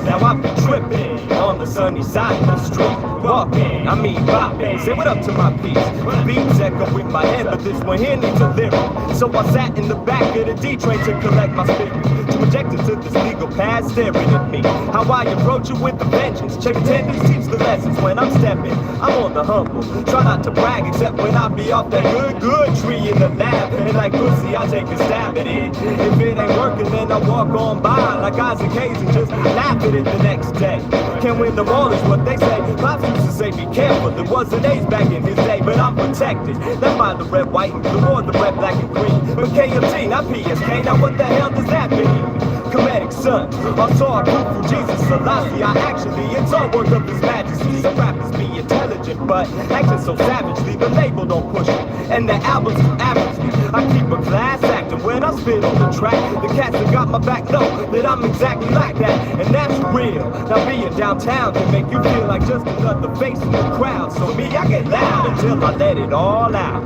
Now I've been tripping on the sunny side of the street. Walking, I mean bopping. Say what up to my piece. The beats echo in my head, but this one here needs a lyric. So I sat in the back of the D-train to collect my spirit. To project into this legal path staring at me. How I approach it with a vengeance. Check attendance, teach the lessons when I'm stepping. I'm on the humble. Try not to brag except when I be off that good tree in the lab. And like pussy, I take a stab at it. If it ain't working, then I walk on by like Isaac Hayes and just laugh at it the next day. Can't win them all is what they say. Life's too to say be careful. There was an ace back in his day, but I'm protected. Not by the red, white, and blue, or the red, black, and green. But KMT, not PSK. Now what the hell does that mean? Comedic son, I saw a proof for Jesus Selassie. I actually, it's all work of His Majesty. Some rappers be intelligent, but acting so savagely. The label don't push it, and the albums average me. I keep a class acting when I spit on the track. The cats that got my back know that I'm exactly like that, and that's real. Now being downtown can make you feel like just another face in the crowd. So me, I get loud until I let it all out.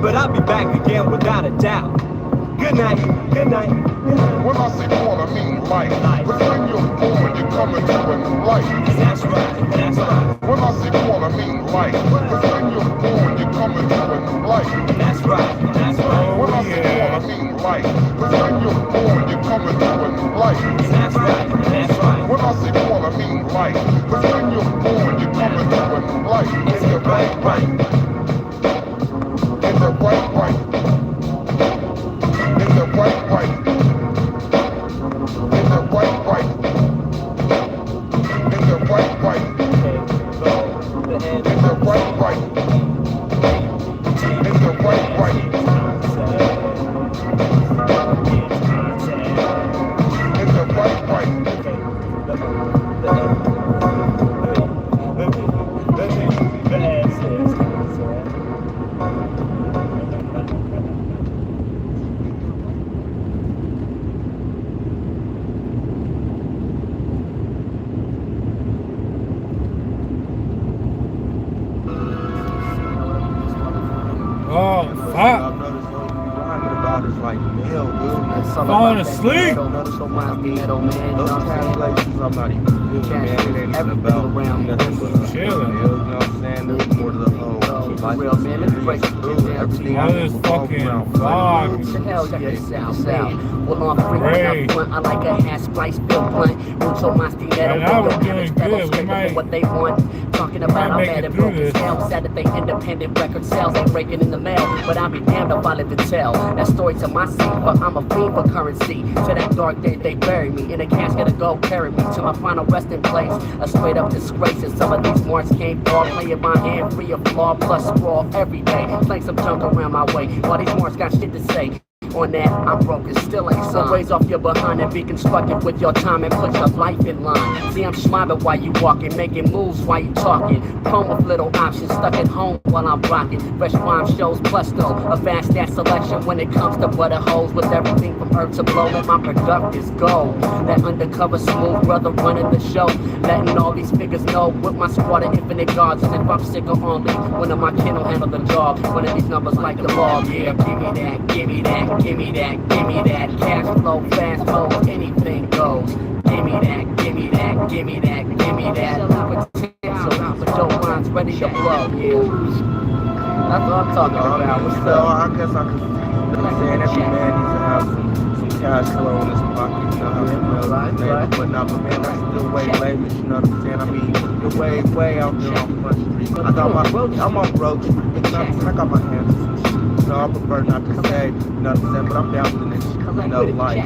But I'll be back again without a doubt. Good night, good night. When I say born, I mean life. But when you're born, you're coming to a new life. That's right, that's right. When I say born, I mean life. But when you're born, you're coming to a new life. That's right, that's right. When I say born, I mean life. But when you're born, you're coming to a new life. That's right, that's right. When I say born, I mean life. But when you're born, you're coming to a new life. It's the right, right. In the right, right. In the right, right. In the right, right. In the right, right. In the right, right. In the right, right. In the right, right. Oh, fuck. Falling asleep. Those translations I'm not even feeling, man. It ain't even about nothing but Chilling. you know what I'm saying? There's more to the whole. Real man, let me break it down. Everything All this fucking fog. Hell yeah, sound. Well, on free Great. front, I like a half spice, bill blunt. Mucho más dinero. Right now we're doing good. We might- what they want. Talking about might I'm make mad it and through broke this. as hell. Sad that they independent record sales ain't breaking in the mail. But I'll be damned if I live to tell that story to my seat. But I'm a fiend for currency. To that dark day they bury me in a casket of gold, carry me to my final resting place. A straight up disgrace. And some of these marks came all playing my hand free of flaw plus sprawl every day. Playing some junk around my way. While these marks got shit to say. On that, I'm broke, it still ain't so raise off your behind and be constructive with your time and put your life in line. See, I'm smiling while you walking, making moves while you talking. Home with little options, stuck at home while I'm rocking. Fresh rhyme shows plus no, a vast ass selection when it comes to butter holes. With everything from herb to blow, let my product is gold. That undercover smooth brother running the show. Letting all these figures know with my squad of infinite guards. And if I'm sick or only, one of my kin will handle the job. One of these numbers like the ball, yeah, give me that, give me that. Give me that, give me that, cash flow, fast flow, anything goes. Give me that, give me that, give me that, give me that. Potential, but dope rhymes ready to blow, yeah. That's what I'm talking about. What's So up? I guess I could, you know what I'm saying, every man needs to have some cash flow in his pocket, you know how to build Right, his name right. and whatnot, but man, that's still way lamish, you know what I'm saying? I mean, you're way out there on Front Street. I'm on Broad Street, you know what I'm saying? I got my hands on some shit. You know, I prefer not to say, you know what I'm saying, but I'm dabbling in shit, you know, like,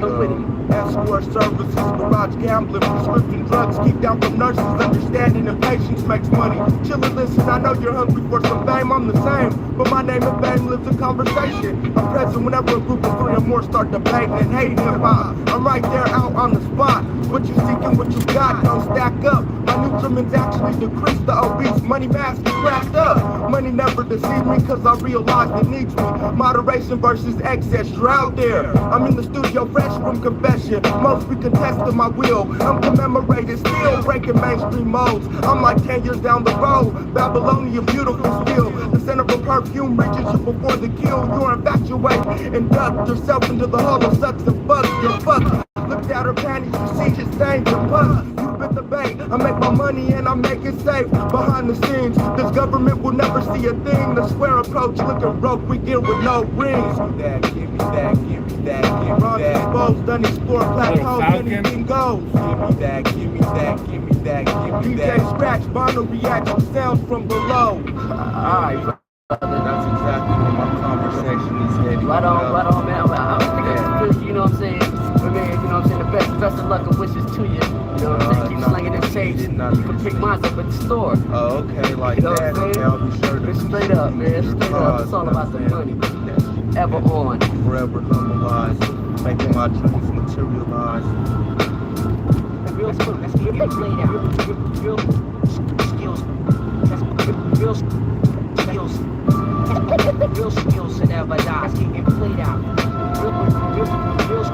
Escort services, garage gambling, prescription drugs, keep down from nurses, understanding and patience makes money. Chill and listen, I know you're hungry for some fame, I'm the same, but my name and fame lives in conversation. I'm present whenever a group of three or more start debating and hating hip-hop. I'm right there out on the spot. What you seeking, what you got, don't stack up. My nutriments actually decrease the obese. Money mask is cracked up. Money never deceives me cause I realize it needs me. Moderation versus excess, you're out there. I'm in the studio fresh from confession. Most be contesting my will. I'm commemorated, still breaking mainstream modes. I'm like 10 years down the road. Babylonian, beautiful still. The scent of a perfume reaches you before the kill. You're infatuated and ducked yourself into the hole of sucks and bugs. You're fucked. Looked at her panties, you see just stains and pus. You bit the bait. I make my money and I make it safe. Behind the scenes, this government will never see a thing. The square approach looking broke, we get with no rings. Give me that, give me that, give me that, give me that. Exposed, done explore plateaus, anything goes. Give me that, give me that, give me that, give me that. DJ Scratch, Bono reaction sounds from below. Alright, brother. that's exactly where my conversation is heading. Right on, man. I was thinking, you know what I'm saying? But man, you know what I'm saying? The best of luck and wishes to you. You know what I'm saying? Keep slinging this tape. weeks. To pick mine up at the store. Oh, okay, like You know that. what I'm saying? I'll be sure to It's straight up, man. Straight up. It's all about the money. Ever on. Forever humbleized, making my dreams materialize. Real skills, let's get it played out. Real skills, let's real skills, real skills that never die. Let's get it played out. Real skills,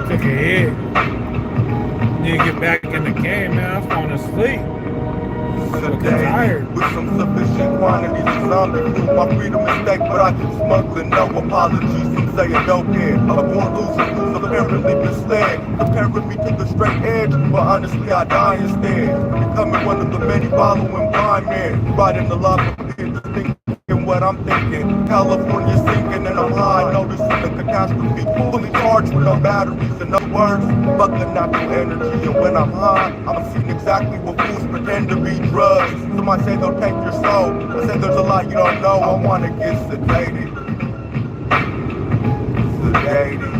Took a hit. Need to get back in the game, man. I'm falling asleep. I'm tired. With some sufficient quantities of zombie food, my freedom is stake, but I keep smuggling. No apologies, some say I don't care. I'm born loser who's apparently misled, comparing me to the straight edge, but honestly I die instead. Becoming one of the many following blind men, riding the lava pit, thinking what I'm thinking. California sinking and I'm high, noticing the catastrophe. Fully charged with no batteries, in other words, fucking natural energy. And when I'm high, I'm seeing exactly what fools pretend to be drugs. Somebody say they'll take your soul. I say there's a lot you don't know. I wanna get sedated. Sedated.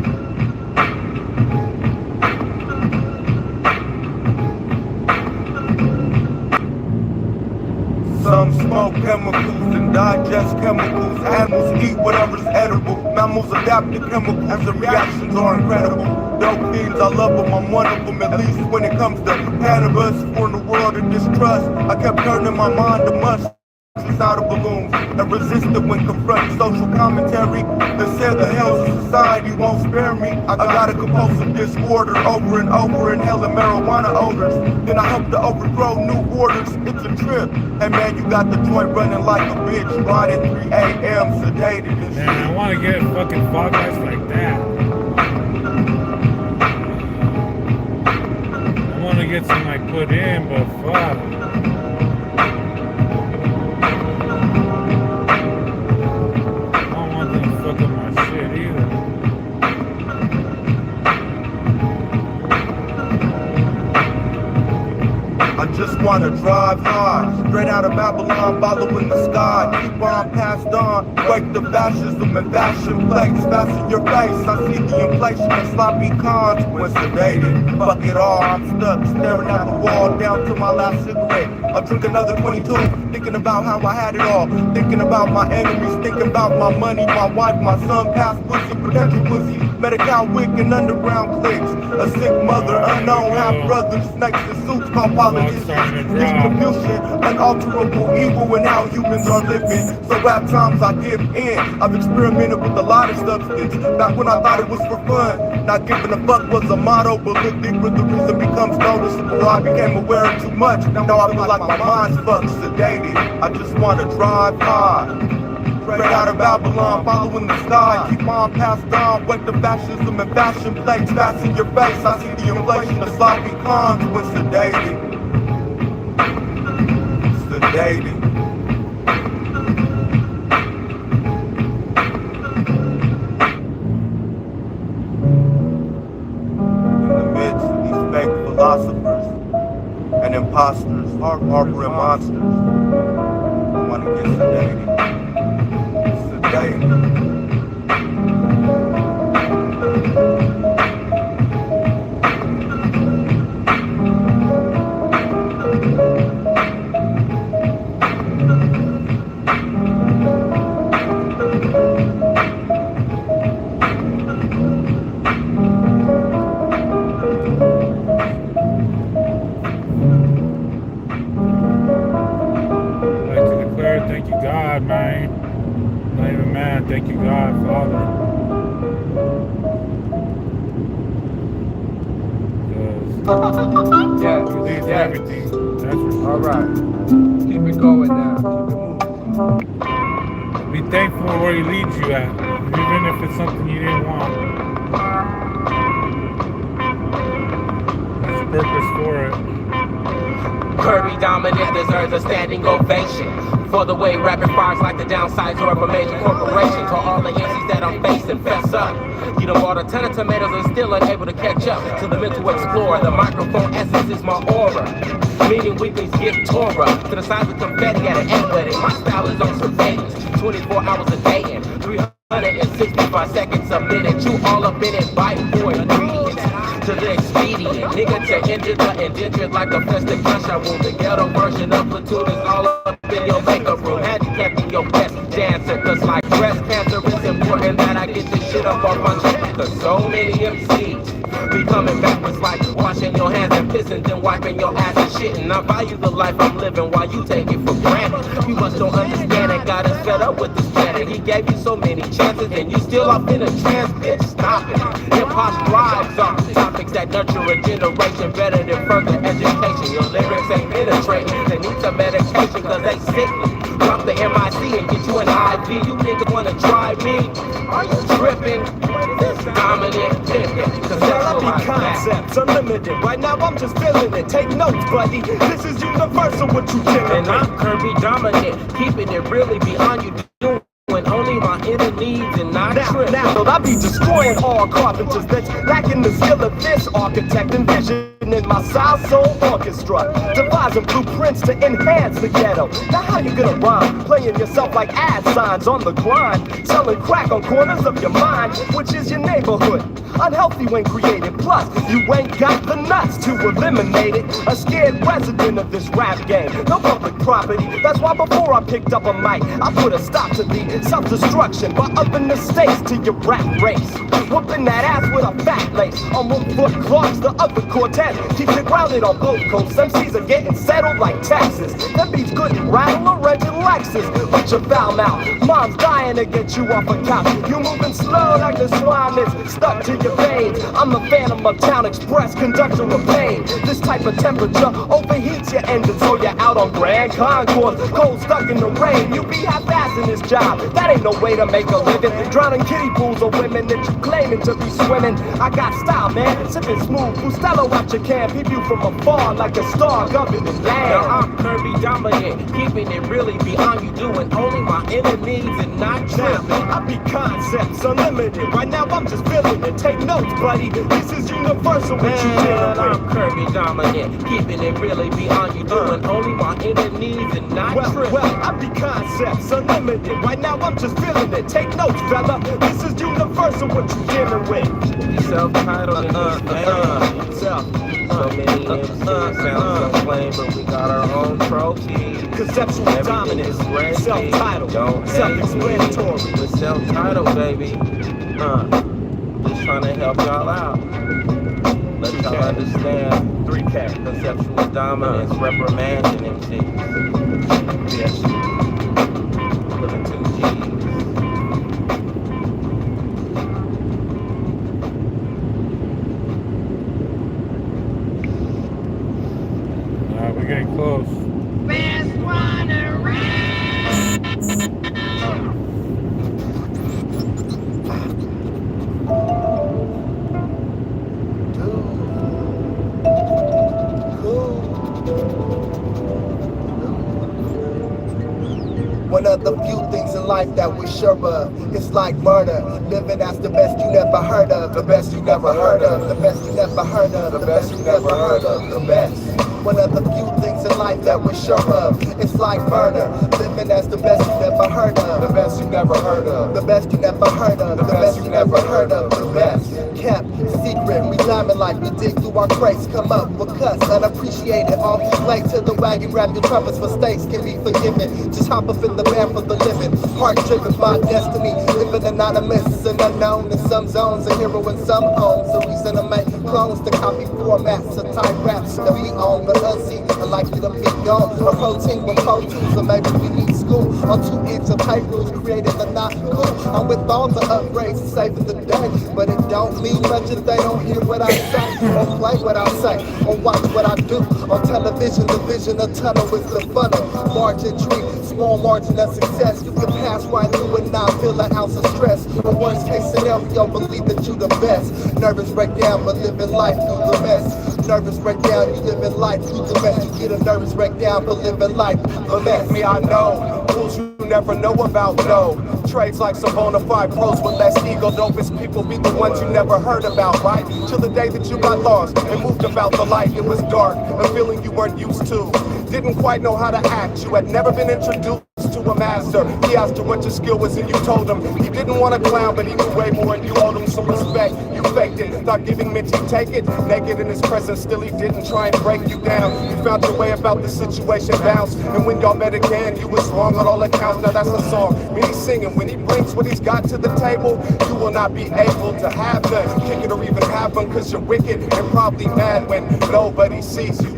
Some smoke chemicals and digest chemicals. Animals eat whatever's edible. Mammals adapt to chemicals and the reactions are incredible. Dope fiends, I love them, I'm one of them. At least when it comes to cannabis. For the world of distrust, I kept turning my mind to mush out of balloons and resisted when confronting social commentary that said the hells of society won't spare me. I got a compulsive disorder over and over, inhaling marijuana odors. Then I help to overthrow new orders. It's a trip. Hey man, you got the joint running like a bitch. Right at 3 a.m. sedated and shit. Man, I want to get fucking fog lights like that. I want to get some like put in, but fuck. I just wanna drive high, straight out of Babylon, following the sky. Keep on passed on, break the fascism and fashion plates. Fasten your face, I see the inflation and sloppy cons when sedated. Fuck it all, I'm stuck, staring at the wall, down to my last cigarette. I'll drink another 22, thinking about how I had it all. Thinking about my enemies, thinking about my money, my wife, my son, past pussy, potential pussy. Medical wick and underground clicks. A sick mother, unknown half-brothers, snakes and suits called politicians. Distribution, unalterable evil and how humans are living. So at times I give in. I've experimented with a lot of substance. Back when I thought it was for fun. Not giving a fuck was a motto, but look deeper, the reason becomes noticeable. I became aware of too much. Now I feel like my mind's fucked, sedated. I just wanna drive high. Straight out of Babylon, following the sky. Keep on passed on, wake the fascism and fashion plates. Fasten your face, I see the inflation, the sloppy cons when sedated. Sedated. In the midst of these fake philosophers and imposters, harboring monsters. Thank you, God, man. Not even mad. Thank you, God, Father. Yeah, He leads yeah. everything. That's for sure. All right. Keep it going now. Keep it moving. Be thankful where He leads you at, even if it's something you didn't want. There's purpose for it. Kirby dominant deserves a standing ovation for the way rapid fires like the downsides of a major corporation. To all the issues that I'm facing, fess up. You done bought a ton of tomatoes and still unable to catch up to the mental explorer. The microphone essence is my aura. Meaning weeklies get tore up to the size of confetti at an egg wedding. My style is on surveillance, 24 hours a day and 365 seconds a minute. You all up in it, bite for ingredients to the expedient. Nigga to injure the indentured like a festive gunshot wound. The ghetto version of platoon is all up in your makeup room. Handicapping your best dancer. Cause like breast cancer, it's important that I get this shit up off my chest. Cause so many MCs be coming backwards like washing your hands and pissing, then wiping your ass and shitting. I value the life I'm living while you take it for granted. You must don't understand it. God is fed up with this planet. He gave you so many chances and you still up in a trance, bitch. Stop it. Hip-hop lives are topics that nurture a generation better than further education. Your lyrics ain't penetrating. They need some medication cause they sickly. Drop the MIC and get you an IV. You niggas wanna try me? Are you tripping? This dominant pimpin'. Cause that's all I concepts unlimited. Right now I'm just feeling it. Take notes, buddy. This is universal what you generate. And I'm Kirby dominant, keeping it really beyond you doing. When only my inner needs and not tripping. Now I be destroying all carpenters that's lacking the skill of this architect and vision in my South Soul orchestra, devising blueprints to enhance the ghetto. Now how you gonna rhyme? Playing yourself like ad signs on the grind, selling crack on corners of your mind, which is your neighborhood. Unhealthy when created, plus you ain't got the nuts to eliminate it. A scared resident of this rap game, no public property. That's why before I picked up a mic, I put a stop to the self-destruction by upping the stakes to your rap race. Whooping that ass with a fat lace. On 1 foot clocks, the other Cortez keeps it grounded on both coasts. MCs are getting settled like Texas. That beats couldn't rattle a rented Lexus, but you foul mouth. Mom's dying to get you off a couch. You moving slow like the swine that's stuck to your veins. I'm the Phantom of Town Express, conductor of pain. This type of temperature overheats your engine, so you're out on Grand Concourse, cold stuck in the rain. You be half-assing this job. That ain't no way to make a living. Drowning kiddie pools of women that you claiming to be swimming. I got style, man. Sipping smooth. Bustelo out your can. Peep you from afar like a star governing land. Now I'm Kirby dominant, keeping it really beyond you doing only my inner needs and not tripping. I be concepts unlimited. Right now I'm just feeling it. Take notes, buddy. This is universal what you And I'm generate. Kirby dominant, keeping it really beyond you doing only my inner needs and not tripping. Well, I be concepts unlimited. Right now I'm just feeling it. Take notes, fella. This is universal what you generate. Self-titled and self. So many MCs sound so plain, but we got our own trophy. Conceptual dominance, self-titled, Don't self-explanatory. We're self-titled, baby. Just trying to help y'all out. Let y'all understand 3K. conceptual dominance, reprimanding MCs. Yes. Living 2Gs. We're getting close. Best one around. One of the few things in life that we're sure of. It's like murder. Living as the best you never heard of. The best you never heard of. The best you never heard of. The best you never heard of. The best. One of the few things in life that we're sure of. It's like murder, living as the best you never heard of. The best you never heard of. The best you never heard of. The best you never heard of. The best kept secret. We diamond like we dig through our crates. Come up with cuts unappreciated. All late to the wagon, grab your trumpets. Mistakes can be forgiven. Just hop up in the van for the living. Heart driven by destiny. Living anonymous and unknown in some zones. A hero in some homes. A reason to make clones to copy formats of type raps that we own. But unseen, unlikely to be gone. A protein with Pro Tools, so maybe we need school. On 2 inch of paper rules created the not cool. I'm with all the upgrades, saving the day. But it don't mean much if they don't hear what I say. Or play what I say. Or watch what I do. On television, the vision of tunnel is the funnel. Margin tree, small margin of success. You can pass right through and not feel an ounce of stress. Or worst case scenario, believe that you the best. Nervous breakdown, but living life through the mess. Nervous breakdown, you living life through the mess. You get a nervous breakdown, but living life through the mess. Believe me, I know. Rules you never know about, no. Trades like some bona fide pros with less ego. Dopest people be the ones you never heard about, right? Till the day that you got lost and moved about the light. It was dark, a feeling you weren't used to. Didn't quite know how to act. You had never been introduced to a master. He asked you what your skill was and you told him. He didn't want to clown, but he knew way more and you owed him some respect. You faked it, thought giving meant you take it. Naked in his presence, still he didn't try and break you down. You found your way about the situation, bounce. And when y'all met again, you was wrong on all accounts. Now that's the song. When he's singing, when he brings what he's got to the table, you will not be able to have none. Kick it or even have fun, cause you're wicked and probably mad when nobody sees you.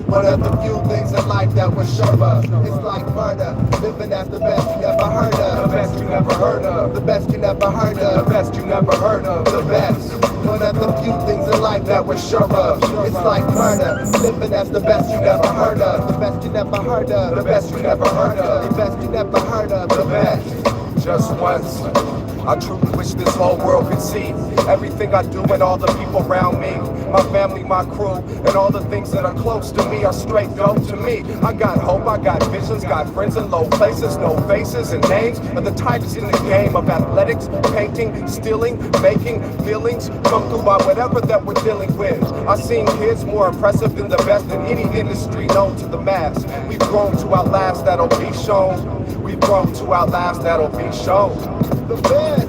One of the few things in life that we're sure of. It's like murder, living as the best you never heard of. The best you never heard of. The best you never heard of. The best you never heard of. The best. One of the few things in life that we're sure of. It's like murder, living as the best you never heard of. The best you never heard of. The best you never heard of. The best you never heard of. The best. Just once. I truly wish this whole world could see everything I do and all the people around me. My family, my crew, and all the things that are close to me are straight dope to me. I got hope, I got visions, got friends in low places, no faces and names of the types in the game of athletics, painting, stealing, making feelings come through by whatever that we're dealing with. I've seen kids more impressive than the best in any industry known to the mass. We've grown to outlast, that'll be shown. We've grown to outlast, that'll be shown. The best.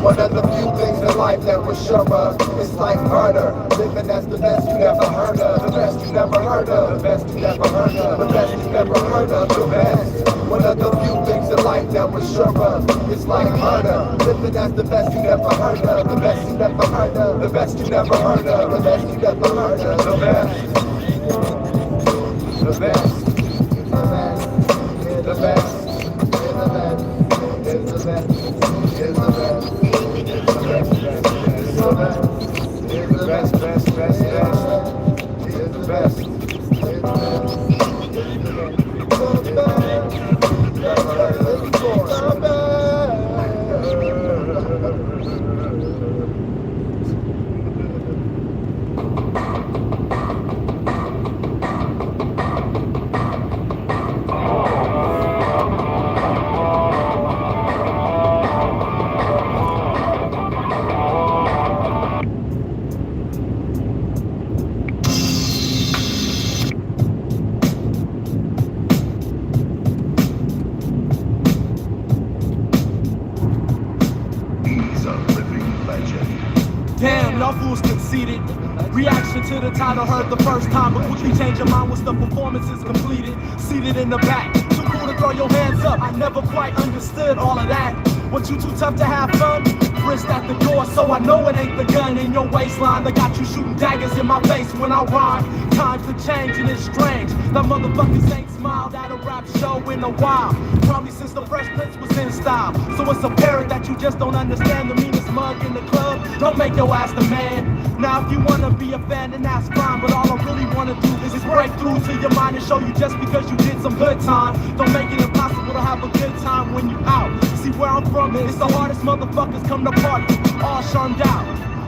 One of the few things in life that we're sure of. It's like murder, living as the best you never heard of. The best you never heard of. The best you never heard of. The best you never heard of. The best. One of the few things in life that we're sure of. It's like murder, living as the best you never heard of. The best you never heard of. The best you never heard of. The best you never heard of. The best. The best. The best. The best. It's the best. It's the best. Best, best, best, best. It's the best. Damn, y'all fools conceited. Reaction to the title heard the first time, but quickly change your mind once the performance is completed. Seated in the back, too cool to throw your hands up. I never quite understood all of that. What, you too tough to have fun? Wrist at the door, so I know it ain't the gun in your waistline that got you shooting daggers in my face when I rhyme. Times are changing, it's strange. That motherfuckers ain't smiled at a rap show in a while. Probably since the Fresh Prince was in style. So it's apparent that you just don't understand the meanest mug in the club. Don't make your ass the man. Now if you wanna be a fan, then that's fine. But all I really wanna do is break through to your mind and show you just because you did some good time don't make it impossible to have a good time when you out. See where I'm from, it's the hardest motherfuckers come to party, all shunned out.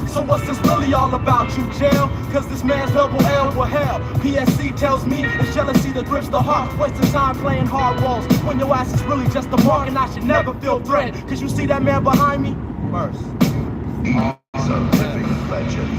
So what's this really all about, you jail? Cause this man's double L will hell. PSC tells me it's jealousy that grips the heart. Wasting time playing hard roles when your ass is really just a mark. And I should never feel threatened. Cause you see that man behind me? First. He's a living legend.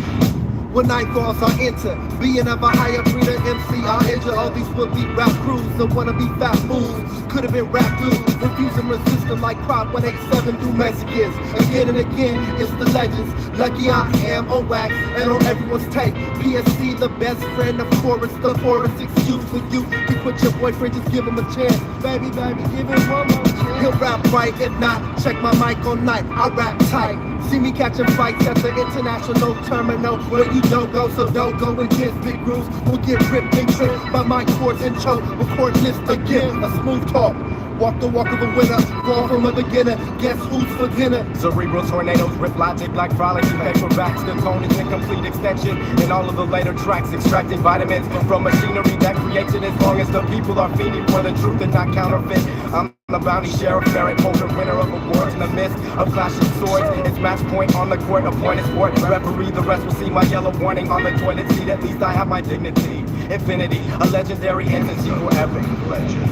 When night falls, I enter. Being of a higher breeder MC, I injure all these would-be rap crews that wanna be fat fools. Could have been rap dudes, refusing resisting like Prop 187 through Mexicans. Again and again, it's the legends. Lucky I am on wax and on everyone's tape. PSC, the best friend, of course, the poorest excuse for you. You put your boyfriend, just give him a chance. Baby, give him one more chance. He'll rap right, if not, check my mic all night. I rap tight. See me catching fights at the international terminal where you don't go, so don't go against big grooves. We'll get ripped and tripped by my chords and choke. Record this again, a smooth talk. Walk the walk of a winner, fall from a beginner. Guess who's for dinner? Cerebral tornadoes rip logic like frolic. Paperbacks, components, incomplete extension. And all of the later tracks extracting vitamins from machinery that creates it. As long as the people are feeding for the truth and not counterfeit. I'm the bounty sheriff, merit holder, winner of awards in the midst of clashing swords. It's match point on the court, appointed sport. Referee, the rest will see my yellow warning on the toilet seat. At least I have my dignity. Infinity, a legendary entity forever. Legend.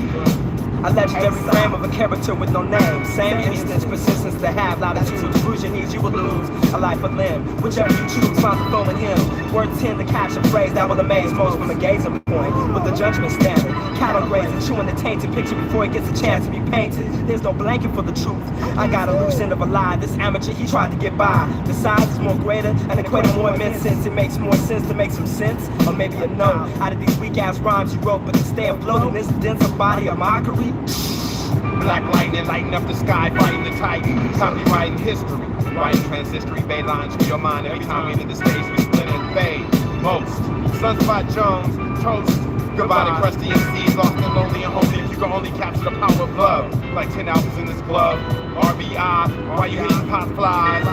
A legendary frame of a character with no name. Same instance, persistence to have latitude. Lose your knees, you will lose a life of limb. Whichever you choose, find the phone in him. Words tend to catch a phrase that will amaze most from a gazing point. With the judgment standard, cattle grazing, chewing the tainted picture before it gets a chance to be painted. There's no blanket for the truth. I got a loose end of a lie. This amateur, he tried to get by. The size is more greater, and equator more immense since it makes more sense to make some sense. Or maybe a no out of these weak ass rhymes you wrote, but to stay afloat in this denser body of mockery. Black lightning lighting up the sky, fighting the titan. Copywriting history, writing transhistory, bay lines through your mind. Every time we enter the stage, we split and fade. Most Sunspot Jones, toast. Goodbye to crusty MCs, lost and lonely and holy. If you can only capture the power of love, like 10 albums in this glove. RBI, while you hitting pop flies.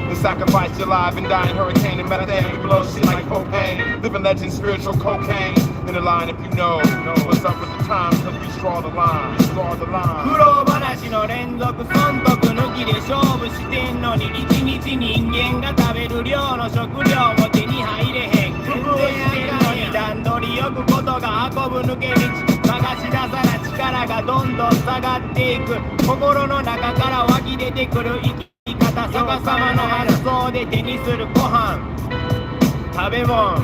To sacrifice your life and die in hurricane and methane. We blow shit like propane. Living legend, spiritual cocaine. In the line if you know what's up with the times, cause we draw the line, draw the line. 苦労話の連続損得抜きで勝負してんのに一日人間が食べる量の食料も手に入れへん全然してんのに段取りよくことが運ぶ抜け道探し出さな力がどんどん下がっていく心の中から湧き出てくる生き方逆さまの発想で手にするご飯食べ物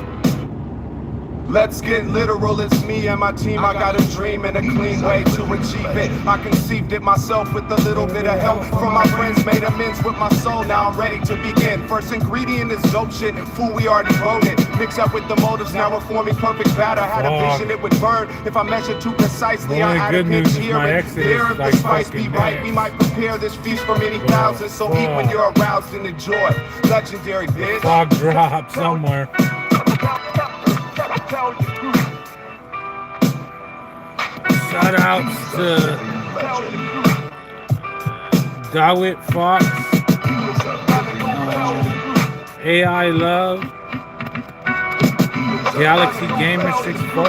Let's get literal, it's me and my team. I got a dream and a clean way to achieve it. I conceived it myself with a little bit of help from my friends. Made amends with my soul, now I'm ready to begin. First ingredient is dope shit, food we already voted. Mix up with the motives, now we're forming perfect batter. Had a vision it would burn if I measured too precisely. I had a pitch here and there. If the spice be right, we might prepare this feast for many thousands. So eat when you're aroused and enjoy. Legendary, bitch. Fog drop somewhere. Shout outs to Dawit Fox, AI Love, Galaxy Gamer 64.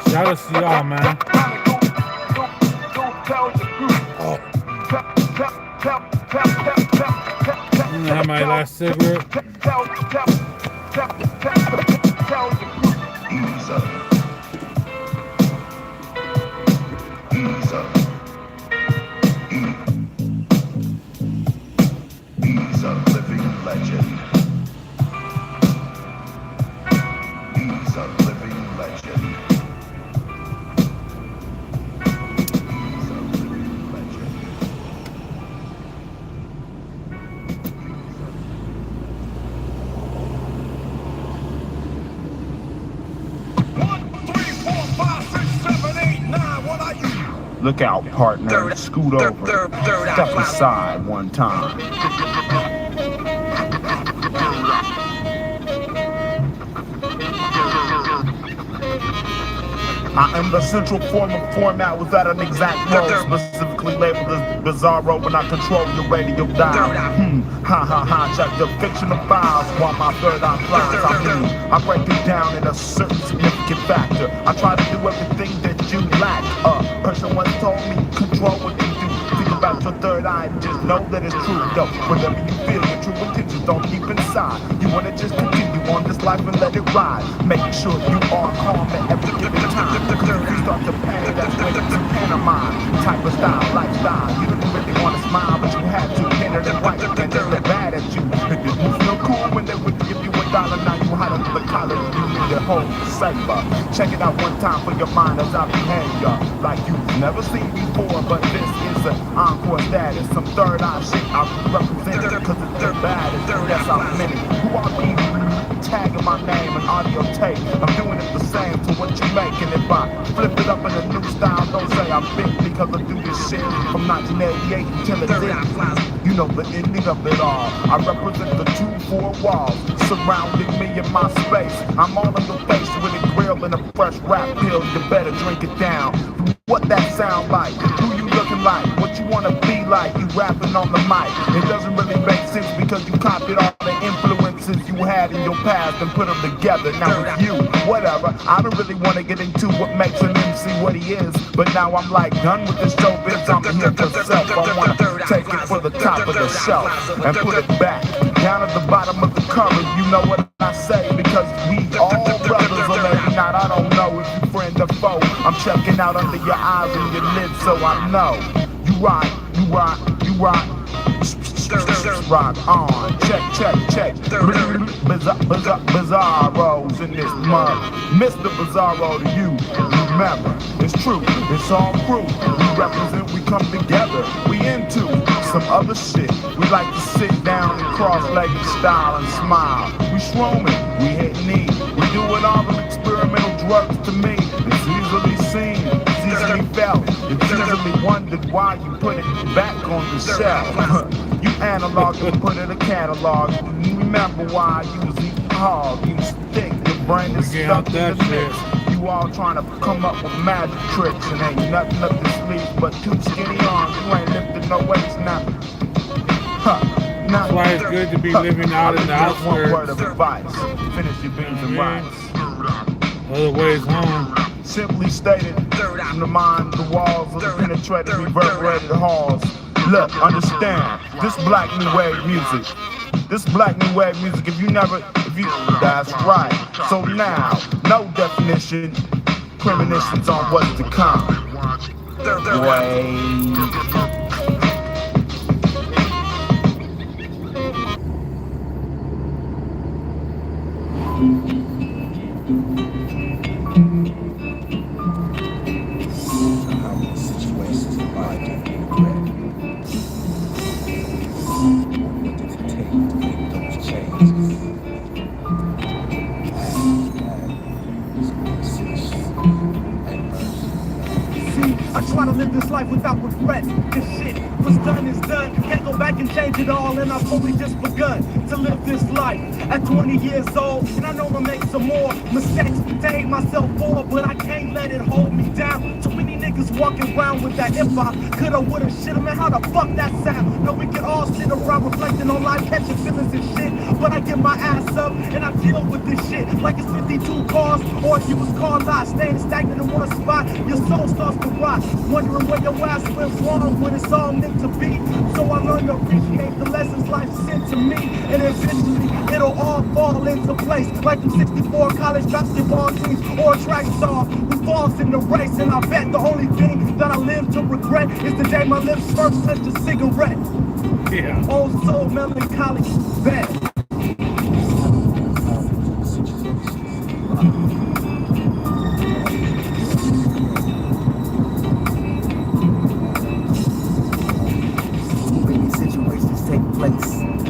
Shout out to y'all, man. Oh. I'm gonna have my last cigarette. He's a living legend. He's a living legend. He's a living legend. Look out, partner. Scoot over. Step aside one time. I am the central form of format without an exact role, specifically labeled as bizarro when I control your radio dial. Ha ha ha, check the fictional files while my third eye flies. I break it down in a certain significant factor. I try to do everything that you lack. Person once told me, control what you do. Think about your third eye and just know that it's true. Yo, whenever you feel your true intentions, don't keep inside. You wanna just continue on this life and let it ride. Make sure you are calm at every given time. Cause if you start to panic, that's when it's a pantomime type of style, lifestyle. You didn't really wanna smile, but you had to. Paint it white and they look bad at you. It didn't feel cool when they would give you $1. Now you hide under the collar, you need a whole safer. Check it out one time for your mind as I behavior like you've never seen before, but this is an encore status. Some third eye shit I represent, cause it's the baddest. Yes, I'm many. Who I be? Tagging my name and audio tape. I'm doing it the same to what you make. And if I flip it up in a new style, don't say I'm big because I do this shit from 1988 until it's in. You know the ending of it all. I represent the 2-4 walls surrounding me in my space. I'm all in the face with a grill and a fresh rap pill. You better drink it down. What that sound like? Who you looking like? What you wanna be like? You rapping on the mic. It doesn't really make sense because you copied all the influences you had in your past and put them together. Now it's you, whatever. I don't really want to get into what makes an MC what he is, but now I'm like done with the showbiz. I'm here for self. I want to take it for the top of the shelf and put it back down at the bottom of the current. You know what I say because we all brothers, or maybe not. I don't know if you friend or foe. I'm checking out under your eyes and your lids, so I know you rock, you rock, you rock. Rock on, check. Bizarros in this month. Mr. Bizarro to you. Remember, it's true, it's all proof. We represent, we come together. We into some other shit. We like to sit down in cross-legged style and smile. We schrooming, we hit knee. We doing all the experimental drugs to me. It's easily seen, it's easily felt. It's easily wondered why you put it back on the shelf. You analog and put it a catalog. You remember why you was eating hog. You stick, your brain is stuck in the mix. You all trying to come up with magic tricks and ain't nothing up your sleeve but two skinny arms. You ain't lifting no weights now. That's why it's good to be living out in the outskirts. One word of advice. Finish your beans and rice. Other ways home. Simply stated, from the mind, the walls of the penetrated, reverberated halls. Look, understand, this black new wave music. This black new wave music, if you that's right. So now, no definition, premonitions on what's to come. Wait. I try to live this life without regret. This shit was done is done. Can't go back and change it all, and I've only just begun to live this life at 20 years old. And I know I'll make some more mistakes to hate myself for, but I can't let it hold me down. Too many niggas walking around with that hip-hop. Coulda, woulda, shoulda, man, how the fuck that sound? No, we can all sit around reflecting on life, catching feelings and shit. But I get my ass up and I deal with this shit like it's 52 cars, or if you was car lot, staying stagnant in one spot, your soul starts to rot. Wondering where your ass went wrong when it's all meant to be. So I learned to appreciate the lessons life sent to me, and eventually it'll all fall into place. Like them 64 college basketball teams or a track star who falls in the race. And I bet the only thing that I live to regret is the day my lips first touched a cigarette. Yeah. Old soul melancholy, bet.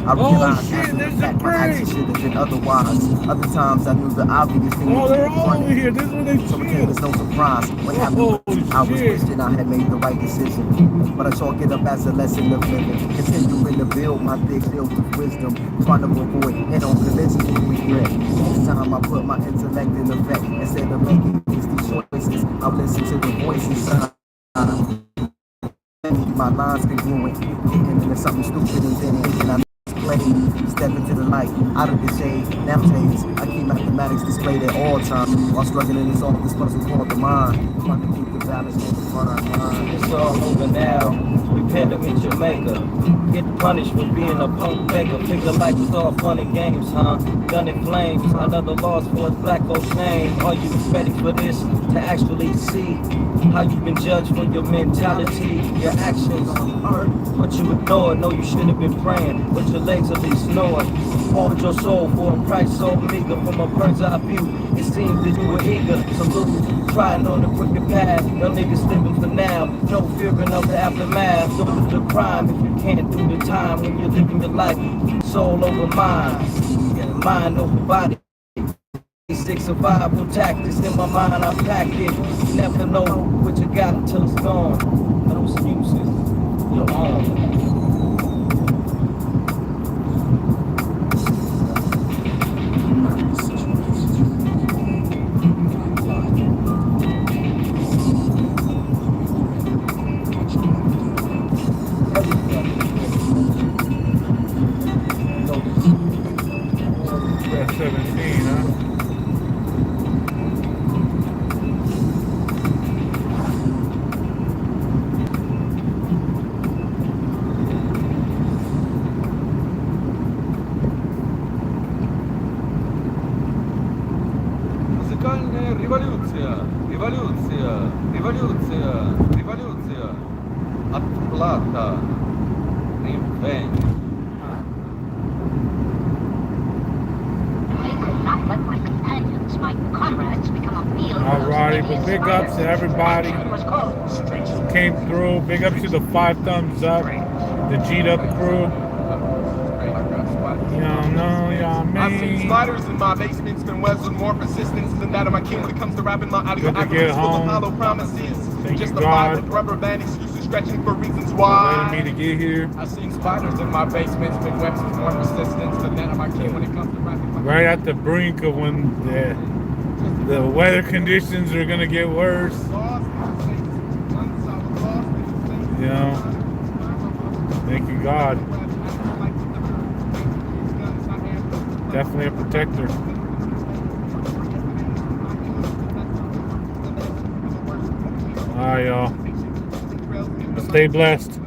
I realized that my actions should have been otherwise. Other times I knew the obvious thing. Oh, they're all over here. This is what they so it came as no surprise. What happened? I was wishing I had made the right decision. But I chalk it up as a lesson of living. Continuing to build my thick field of wisdom. Trying to avoid head-on collisions with regret. This time I put my intellect in effect. Instead of making hasty choices, I listen to the voices. My lines congruent. Getting into something stupid and then thinking I step into the light, out of the shade. Nowadays, I keep mathematics displayed at all times while struggling to solve this puzzle called the mind. Trying to keep the balance in the front of our mind. It's all over now. We impediment you make her. Get punished for being a punk beggar. Figure life was all fun and games, huh? Gun in flames, another loss for a black old name. Are you ready for this? To actually see how you've been judged for your mentality, your actions hurt, but you ignored. No, you should have been praying, but your legs at least snored. Hold your soul for a price so meager. From a bird's eye view, it seems that you were eager to lose, trying on the crooked path. Your niggas living for now, no fearing of the aftermath. Don't do the crime if you can't do the time when you're living your life. Soul over mind, mind over body. 6 survival tactics in my mind, I pack it. You never know what you got until it's gone. No excuses, you're on. That's 17, huh? Музыкальная революция, революция, революция, революция. Отплата. Revenge. Alrighty, but big ups to everybody who came through. Big ups to the 5 thumbs up, the G'd up crew. Y'all know, y'all mean. I've seen spiders in my basement, spin webs with more persistence than that of my king when it comes to rapping. My audio Good to get home. hollow promises. Thank you, Justified God. with rubber band excuses, stretching for reasons why. Letting me to get here. I've seen spiders in my basement, spin webs with more persistence than that of my king when it comes to rapping. Right at the brink of when the weather conditions are gonna get worse. You know, thank you, God. Definitely a protector. All right, y'all. Stay blessed.